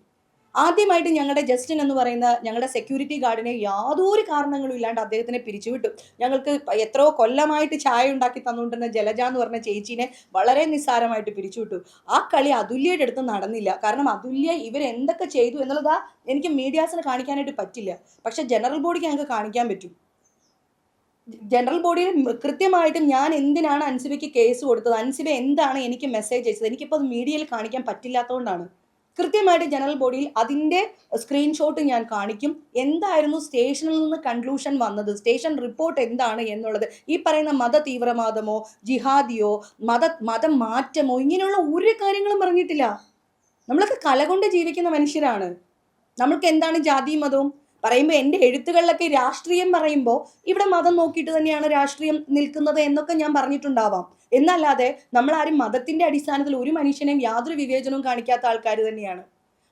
ആദ്യമായിട്ട് ഞങ്ങളുടെ ജസ്റ്റിൻ എന്ന് പറയുന്ന ഞങ്ങളുടെ സെക്യൂരിറ്റി ഗാർഡിനെ യാതൊരു കാരണങ്ങളും ഇല്ലാണ്ട് അദ്ദേഹത്തിനെ പിരിച്ചുവിട്ടു. ഞങ്ങൾക്ക് എത്രയോ കൊല്ലമായിട്ട് ചായ ഉണ്ടാക്കി തന്നുകൊണ്ടിരുന്ന ജലജ എന്ന് പറഞ്ഞ ചേച്ചീനെ വളരെ നിസ്സാരമായിട്ട് പിരിച്ചുവിട്ടു. ആ കളി അതുല്യയുടെ അടുത്ത് നടന്നില്ല. കാരണം അതുല്യ ഇവരെന്തൊക്കെ ചെയ്തു എന്നുള്ളതാ എനിക്ക് മീഡിയാസിന് കാണിക്കാനായിട്ട് പറ്റില്ല, പക്ഷെ ജനറൽ ബോഡിക്ക് ഞങ്ങൾക്ക് കാണിക്കാൻ പറ്റും. ജനറൽ ബോഡിയിൽ കൃത്യമായിട്ടും ഞാൻ എന്തിനാണ് അൻസിബയ്ക്ക് കേസ് കൊടുത്തത്, അൻസിബ എന്താണ് എനിക്ക് മെസ്സേജ് അയച്ചത്, എനിക്കിപ്പോൾ അത് മീഡിയയിൽ കാണിക്കാൻ പറ്റില്ലാത്തതുകൊണ്ടാണ്. കൃത്യമായിട്ട് ജനറൽ ബോഡിയിൽ അതിൻ്റെ സ്ക്രീൻഷോട്ട് ഞാൻ കാണിക്കും. എന്തായിരുന്നു സ്റ്റേഷനിൽ നിന്ന് കൺക്ലൂഷൻ വന്നത്, സ്റ്റേഷൻ റിപ്പോർട്ട് എന്താണ് എന്നുള്ളത്. ഈ പറയുന്ന മത തീവ്രവാദമോ ജിഹാദിയോ മതം മാറ്റമോ ഇങ്ങനെയുള്ള ഒരു കാര്യങ്ങളും പറഞ്ഞിട്ടില്ല. നമ്മളൊക്കെ കലകൊണ്ട് ജീവിക്കുന്ന മനുഷ്യരാണ്. നമ്മൾക്ക് എന്താണ് ജാതിയും മതവും പറയുമ്പോൾ എൻ്റെ എഴുത്തുകളിലൊക്കെ രാഷ്ട്രീയം പറയുമ്പോൾ ഇവിടെ മതം നോക്കിയിട്ട് തന്നെയാണ് രാഷ്ട്രീയം നിൽക്കുന്നത് എന്നൊക്കെ ഞാൻ പറഞ്ഞിട്ടുണ്ടാവാം. എന്നല്ലാതെ നമ്മളാരും മതത്തിന്റെ അടിസ്ഥാനത്തിൽ ഒരു മനുഷ്യനെയും യാതൊരു വിവേചനവും കാണിക്കാത്ത ആൾക്കാർ തന്നെയാണ്.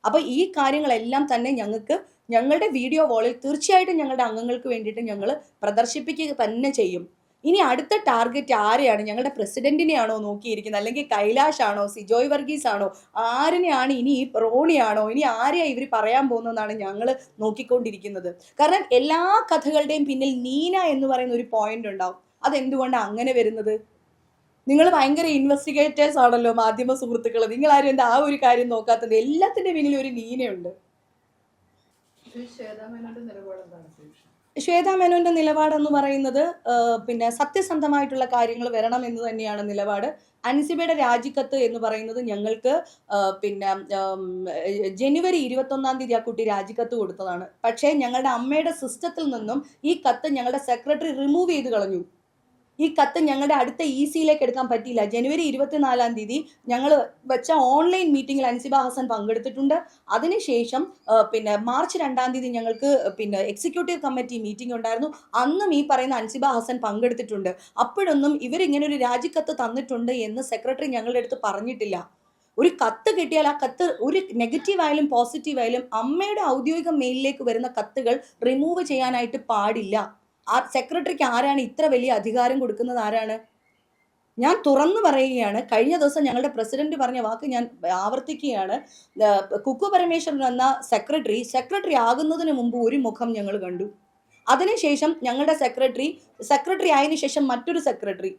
അപ്പൊ ഈ കാര്യങ്ങളെല്ലാം തന്നെ ഞങ്ങളുടെ വീഡിയോ വാളിൽ തീർച്ചയായിട്ടും ഞങ്ങളുടെ അംഗങ്ങൾക്ക് വേണ്ടിയിട്ട് ഞങ്ങൾ പ്രദർശിപ്പിക്കുക തന്നെ ചെയ്യും. ഇനി അടുത്ത ടാർഗറ്റ് ആരെയാണ്? ഞങ്ങളുടെ പ്രസിഡന്റിനെയാണോ നോക്കിയിരിക്കുന്നത്, അല്ലെങ്കിൽ കൈലാഷ് ആണോ, സിജോയ് വർഗീസ് ആണോ, ആരിനെയാണ് ഇനി റോണിയാണോ, ഇനി ആരെയാ ഇവർ പറയാൻ പോകുന്നതെന്നാണ് ഞങ്ങൾ നോക്കിക്കൊണ്ടിരിക്കുന്നത്. കാരണം എല്ലാ കഥകളുടെയും പിന്നിൽ നീന എന്ന് പറയുന്ന ഒരു പോയിന്റ് ഉണ്ടാവും. അതെന്തുകൊണ്ടാണ് അങ്ങനെ വരുന്നത്? നിങ്ങൾ ഭയങ്കര ഇൻവെസ്റ്റിഗേറ്റേഴ്സ് ആണല്ലോ മാധ്യമ സുഹൃത്തുക്കൾ. നിങ്ങളാരും എന്താ ആ ഒരു കാര്യം നോക്കാത്തത്? എല്ലാത്തിന്റെ പിന്നിൽ ഒരു നീനയുണ്ട്. ശ്വേതാ മേനോന്റെ നിലപാടെന്ന് പറയുന്നത് പിന്നെ സത്യസന്ധമായിട്ടുള്ള കാര്യങ്ങൾ വരണം എന്ന് തന്നെയാണ് നിലപാട്. അൻസിബയുടെ രാജിക്കത്ത് എന്ന് പറയുന്നത് ഞങ്ങൾക്ക് പിന്നെ ജനുവരി 21 ആ കുട്ടി രാജിക്കത്ത് കൊടുത്തതാണ്. പക്ഷേ ഞങ്ങളുടെ അമ്മയുടെ സിസ്റ്റത്തിൽ നിന്നും ഈ കത്ത് ഞങ്ങളുടെ സെക്രട്ടറി റിമൂവ് ചെയ്ത് കളഞ്ഞു. ഈ കത്ത് ഞങ്ങളുടെ അടുത്ത സിയിലേക്ക് എടുക്കാൻ പറ്റിയില്ല. ജനുവരി 24 ഞങ്ങൾ വെച്ച ഓൺലൈൻ മീറ്റിംഗിൽ അൻസിബ ഹസൻ പങ്കെടുത്തിട്ടുണ്ട്. അതിനുശേഷം പിന്നെ മാർച്ച് 2 ഞങ്ങൾക്ക് പിന്നെ എക്സിക്യൂട്ടീവ് കമ്മിറ്റി മീറ്റിംഗ് ഉണ്ടായിരുന്നു. അന്നും ഈ പറയുന്ന അൻസിബ ഹസൻ പങ്കെടുത്തിട്ടുണ്ട്. അപ്പോഴൊന്നും ഇവരിങ്ങനെ ഒരു രാജിക്കത്ത് തന്നിട്ടുണ്ട് എന്ന് സെക്രട്ടറി ഞങ്ങളുടെ അടുത്ത് പറഞ്ഞിട്ടില്ല. ഒരു കത്ത് കിട്ടിയാൽ ആ കത്ത് ഒരു നെഗറ്റീവ് ആയാലും പോസിറ്റീവ് ആയാലും അമ്മയുടെ ഔദ്യോഗിക മെയിലിലേക്ക് വരുന്ന കത്തുകൾ റിമൂവ് ചെയ്യാനായിട്ട് പാടില്ല. ആ സെക്രട്ടറിക്ക് ആരാണ് ഇത്ര വലിയ അധികാരം കൊടുക്കുന്നത്? ആരാണ്? ഞാൻ തുറന്നു പറയുകയാണ്. കഴിഞ്ഞ ദിവസം ഞങ്ങളുടെ പ്രസിഡന്റ് പറഞ്ഞ വാക്ക് ഞാൻ ആവർത്തിക്കുകയാണ്. കുക്കു പരമേശ്വരൻ എന്ന സെക്രട്ടറി ആകുന്നതിന് മുമ്പ് ഒരു മുഖം ഞങ്ങൾ കണ്ടു. അതിനുശേഷം ഞങ്ങളുടെ സെക്രട്ടറി ആയതിനു ശേഷം മറ്റൊരു സെക്രട്ടറി,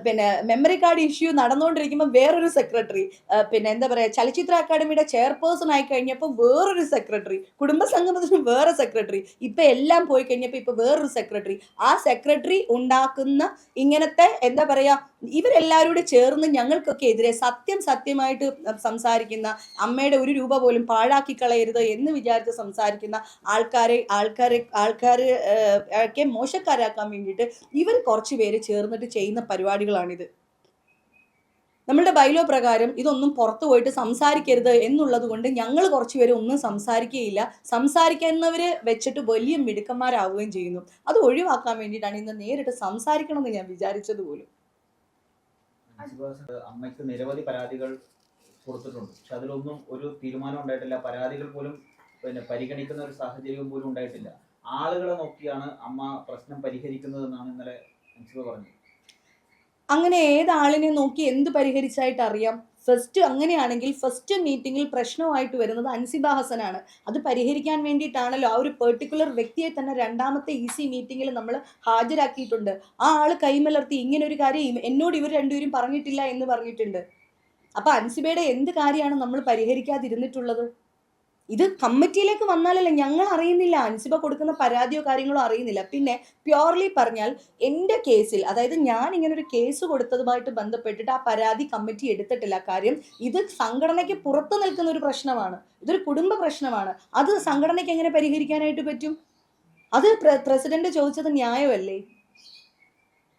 പിന്നെ മെമ്മറി കാർഡ് ഇഷ്യൂ നടന്നുകൊണ്ടിരിക്കുമ്പോൾ വേറൊരു സെക്രട്ടറി, പിന്നെ എന്താ പറയുക, ചലച്ചിത്ര അക്കാദമിയുടെ ചെയർപേഴ്സൺ ആയി കഴിഞ്ഞപ്പോൾ വേറൊരു സെക്രട്ടറി, കുടുംബസംഗമത്തിന് വേറെ സെക്രട്ടറി, ഇപ്പൊ എല്ലാം പോയി കഴിഞ്ഞപ്പോൾ ഇപ്പൊ വേറൊരു സെക്രട്ടറി. ആ സെക്രട്ടറി ഉണ്ടാക്കുന്ന ഇങ്ങനത്തെ എന്താ പറയാ, ഇവരെല്ലാവരോടും ചേർന്ന് ഞങ്ങൾക്കൊക്കെ എതിരെ സത്യമായിട്ട് സംസാരിക്കുന്ന, അമ്മയുടെ ഒരു രൂപ പോലും പാഴാക്കി കളയരുത് എന്ന് വിചാരിച്ച് സംസാരിക്കുന്ന ആൾക്കാരെ ഒക്കെ മോശക്കാരാക്കാൻ വേണ്ടിയിട്ട് ഇവർ കുറച്ച് പേര് ചേർന്നിട്ട് ചെയ്യുന്ന പരിപാടികളാണിത്. നമ്മളുടെ ബൈലോ പ്രകാരം ഇതൊന്നും പുറത്തു പോയിട്ട് സംസാരിക്കരുത് എന്നുള്ളത് കൊണ്ട് ഞങ്ങൾ കുറച്ചുപേര് ഒന്നും സംസാരിക്കുകയില്ല. സംസാരിക്കുന്നവര് വെച്ചിട്ട് വലിയ മിടുക്കന്മാരാവുകയും ചെയ്യുന്നു. അത് ഒഴിവാക്കാൻ വേണ്ടിയിട്ടാണ് ഇന്ന് നേരിട്ട് സംസാരിക്കണമെന്ന് ഞാൻ വിചാരിച്ചത് പോലും. അമ്മയ്ക്ക് നിരവധി പരാതികൾ കൊടുത്തിട്ടുണ്ട്, പക്ഷെ അതിലൊന്നും ഒരു തീരുമാനം ഉണ്ടായിട്ടില്ല. പരാതികൾ പോലും പരിഗണിക്കുന്ന ഒരു സാഹചര്യം പോലും ഉണ്ടായിട്ടില്ല. ആളുകളെ നോക്കിയാണ് അമ്മ പ്രശ്നം പരിഹരിക്കുന്നത് എന്നാണ് ഇന്നലെ അൻസിബ പറഞ്ഞത്. അങ്ങനെ ഏതാളിനെ നോക്കി എന്ത് പരിഹരിച്ചായിട്ട് അറിയാം? അങ്ങനെയാണെങ്കിൽ ഫസ്റ്റ് മീറ്റിംഗിൽ പ്രശ്നമായിട്ട് വരുന്നത് അൻസിബ ഹസനാണ്. അത് പരിഹരിക്കാൻ വേണ്ടിയിട്ടാണല്ലോ ആ ഒരു പെർട്ടിക്കുലർ വ്യക്തിയെ തന്നെ രണ്ടാമത്തെ മീറ്റിംഗിൽ നമ്മൾ ഹാജരാക്കിയിട്ടുണ്ട്. ആ ആള് കൈമലർത്തി ഇങ്ങനെ ഒരു കാര്യം എന്നോട് ഇവർ രണ്ടുപേരും പറഞ്ഞിട്ടില്ല എന്ന് പറഞ്ഞിട്ടുണ്ട്. അപ്പൊ അൻസിബയുടെ എന്ത് കാര്യമാണ് നമ്മൾ പരിഹരിക്കാതിരുന്നിട്ടുള്ളത്? ഇത് കമ്മിറ്റിയിലേക്ക് വന്നാലല്ലേ, ഞങ്ങൾ അറിയുന്നില്ല, അൻസിബ കൊടുക്കുന്ന പരാതിയോ കാര്യങ്ങളോ അറിയുന്നില്ല. പിന്നെ പ്യോർലി പറഞ്ഞാൽ എൻ്റെ കേസിൽ, അതായത് ഞാൻ ഇങ്ങനെ ഒരു കേസ് കൊടുത്തതുമായിട്ട് ബന്ധപ്പെട്ടിട്ട് ആ പരാതി കമ്മിറ്റി എടുത്തിട്ടില്ല. കാര്യം ഇത് സംഘടനയ്ക്ക് പുറത്തു നിൽക്കുന്ന ഒരു പ്രശ്നമാണ്, ഇതൊരു കുടുംബ പ്രശ്നമാണ്. അത് സംഘടനയ്ക്ക് എങ്ങനെ പരിഹരിക്കാനായിട്ട് പറ്റും? അത് പ്രസിഡന്റ് ചോദിച്ചത് ന്യായമല്ലേ?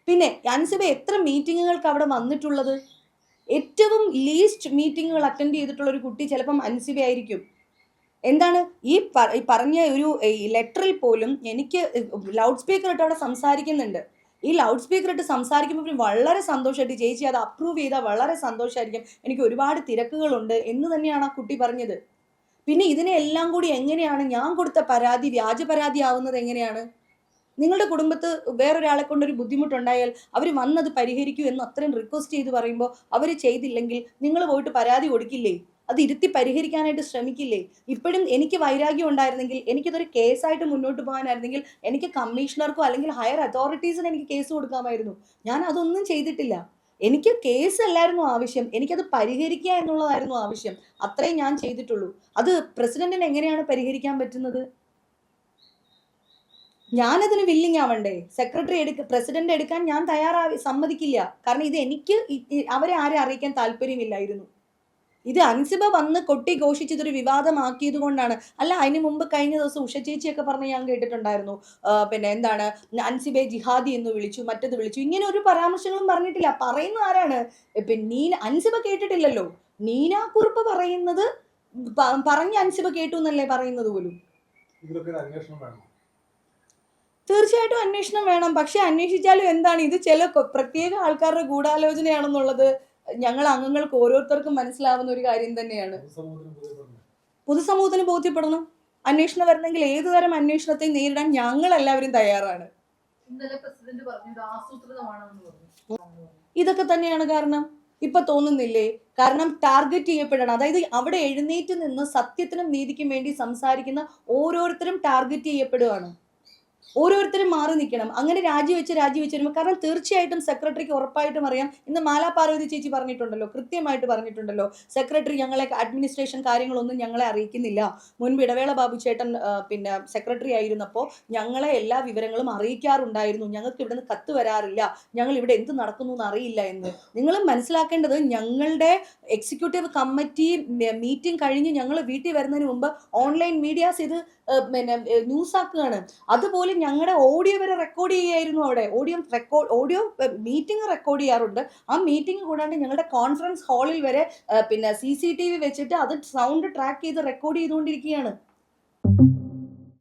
പിന്നെ അൻസിബ എത്ര മീറ്റിങ്ങുകൾക്ക് അവിടെ വന്നിട്ടുള്ളത്? ഏറ്റവും ലീസ്റ്റ് മീറ്റിങ്ങുകൾ അറ്റൻഡ് ചെയ്തിട്ടുള്ള ഒരു കുട്ടി ചിലപ്പം അൻസിബ ആയിരിക്കും. എന്താണ് ഈ പറഞ്ഞ ഒരു ലെറ്ററിൽ പോലും എനിക്ക് ലൗഡ് സ്പീക്കർ ഇട്ട് അവിടെ സംസാരിക്കുന്നുണ്ട്. ഈ ലൗഡ് സ്പീക്കർ ഇട്ട് സംസാരിക്കുമ്പോൾ വളരെ സന്തോഷമായിട്ട്, ചേച്ചി അത് അപ്രൂവ് ചെയ്താൽ വളരെ സന്തോഷമായിരിക്കും, എനിക്ക് ഒരുപാട് തിരക്കുകളുണ്ട് എന്ന് തന്നെയാണ് ആ കുട്ടി പറഞ്ഞത്. പിന്നെ ഇതിനെല്ലാം കൂടി എങ്ങനെയാണ് ഞാൻ കൊടുത്ത പരാതി വ്യാജ പരാതി ആവുന്നത്? എങ്ങനെയാണ്? നിങ്ങളുടെ കുടുംബത്ത് വേറൊരാളെ കൊണ്ടൊരു ബുദ്ധിമുട്ടുണ്ടായാൽ അവർ വന്നത് പരിഹരിക്കൂ എന്ന് അത്രയും റിക്വസ്റ്റ് ചെയ്ത് പറയുമ്പോൾ അവർ ചെയ്തില്ലെങ്കിൽ നിങ്ങൾ പോയിട്ട് പരാതി കൊടുക്കില്ലേ? അത് ഇരുത്തി പരിഹരിക്കാനായിട്ട് ശ്രമിക്കില്ലേ? ഇപ്പോഴും എനിക്ക് വൈരാഗ്യം ഉണ്ടായിരുന്നെങ്കിൽ, എനിക്കിതൊരു കേസായിട്ട് മുന്നോട്ട് പോകാനായിരുന്നെങ്കിൽ എനിക്ക് കമ്മീഷണർക്കോ അല്ലെങ്കിൽ ഹയർ അതോറിറ്റീസിന് എനിക്ക് കേസ് കൊടുക്കാമായിരുന്നു. ഞാൻ അതൊന്നും ചെയ്തിട്ടില്ല. എനിക്ക് കേസ് അല്ലായിരുന്നു ആവശ്യം, എനിക്കത് പരിഹരിക്കുക എന്നുള്ളതായിരുന്നു ആവശ്യം. അത്രയും ഞാൻ ചെയ്തിട്ടുള്ളൂ. അത് പ്രസിഡന്റിന് എങ്ങനെയാണ് പരിഹരിക്കാൻ പറ്റുന്നത്? ഞാനതിന് വില്ലിങ് ആവണ്ടേ? പ്രസിഡന്റ് എടുക്കാൻ ഞാൻ സമ്മതിക്കില്ല. കാരണം ഇത് എനിക്ക് അവരെ ആരെ അറിയിക്കാൻ താല്പര്യമില്ലായിരുന്നു. ഇത് അൻസിബ വന്ന് കൊട്ടി ഘോഷിച്ചതൊരു വിവാദമാക്കിയത് കൊണ്ടാണ്. അല്ല, അതിന് മുമ്പ് കഴിഞ്ഞ ദിവസം ഉഷ ചേച്ചിയൊക്കെ പറഞ്ഞ് ഞാൻ കേട്ടിട്ടുണ്ടായിരുന്നു, പിന്നെ എന്താണ് അൻസിബയെ ജിഹാദി എന്ന് വിളിച്ചു, മറ്റത് വിളിച്ചു, ഇങ്ങനെ ഒരു പരാമർശങ്ങളും പറഞ്ഞിട്ടില്ല. പറയുന്ന ആരാണ്? പിന്നെ അൻസിബ കേട്ടിട്ടില്ലല്ലോ. നീന കുറുപ്പ് പറയുന്നത് പറഞ്ഞ അൻസിബ കേട്ടു എന്നല്ലേ പറയുന്നത് പോലും. തീർച്ചയായിട്ടും അന്വേഷണം വേണം. പക്ഷെ അന്വേഷിച്ചാലും എന്താണ്, ഇത് ചില പ്രത്യേക ആൾക്കാരുടെ ഗൂഢാലോചനയാണെന്നുള്ളത് ഞങ്ങൾ അംഗങ്ങൾക്ക് ഓരോരുത്തർക്കും മനസ്സിലാവുന്ന ഒരു കാര്യം തന്നെയാണ്. പൊതുസമൂഹത്തിന് ബോധ്യപ്പെടണം. അന്വേഷണം വരണമെങ്കിൽ ഏതു തരം അന്വേഷണത്തെ നേരിടാൻ ഞങ്ങൾ എല്ലാവരും തയ്യാറാണ്. ഇതൊക്കെ തന്നെയാണ് കാരണം. ഇപ്പൊ തോന്നുന്നില്ലേ? കാരണം ടാർഗറ്റ് ചെയ്യപ്പെടണം. അതായത് അവിടെ എഴുന്നേറ്റ് നിന്ന് സത്യത്തിനും നീതിക്കും വേണ്ടി സംസാരിക്കുന്ന ഓരോരുത്തരും ടാർഗറ്റ് ചെയ്യപ്പെടുകയാണ്. ഓരോരുത്തരും മാറി നിൽക്കണം. അങ്ങനെ രാജിവെച്ച് വരുമ്പോൾ, കാരണം തീർച്ചയായിട്ടും സെക്രട്ടറിക്ക് ഉറപ്പായിട്ടും അറിയാം. ഇന്ന് മാലാ പാർവതി ചേച്ചി പറഞ്ഞിട്ടുണ്ടല്ലോ, കൃത്യമായിട്ട് പറഞ്ഞിട്ടുണ്ടല്ലോ, സെക്രട്ടറി ഞങ്ങളെ അഡ്മിനിസ്ട്രേഷൻ കാര്യങ്ങളൊന്നും ഞങ്ങളെ അറിയിക്കുന്നില്ല. മുൻപ് ഇടവേള ബാബു ചേട്ടൻ പിന്നെ സെക്രട്ടറി ആയിരുന്നപ്പോൾ ഞങ്ങളെ എല്ലാ വിവരങ്ങളും അറിയിക്കാറുണ്ടായിരുന്നു. ഞങ്ങൾക്ക് ഇവിടുന്ന് കത്ത് വരാറില്ല, ഞങ്ങൾ ഇവിടെ എന്ത് നടക്കുന്നു എന്ന് അറിയില്ല എന്ന്. നിങ്ങൾ മനസ്സിലാക്കേണ്ടത്, ഞങ്ങളുടെ എക്സിക്യൂട്ടീവ് കമ്മിറ്റി മീറ്റിംഗ് കഴിഞ്ഞ് ഞങ്ങൾ വീട്ടിൽ വരുന്നതിന് മുമ്പ് ഓൺലൈൻ മീഡിയാസ് ഇത് പിന്നെ ന്യൂസ് ആക്കുകയാണ്. അതുപോലെ ഞങ്ങളുടെ ഓഡിയോ വരെ റെക്കോർഡ് ചെയ്യായിരുന്നു. അവിടെ ഓഡിയോ മീറ്റിംഗ് റെക്കോർഡ് ചെയ്യാറുണ്ട്. ആ മീറ്റിംഗ് കൂടാണ്ട് ഞങ്ങളുടെ കോൺഫറൻസ് ഹാളിൽ വരെ പിന്നെ CCTV വെച്ചിട്ട് അത് സൗണ്ട് ട്രാക്ക് ചെയ്ത് റെക്കോർഡ് ചെയ്തുകൊണ്ടിരിക്കുകയാണ്.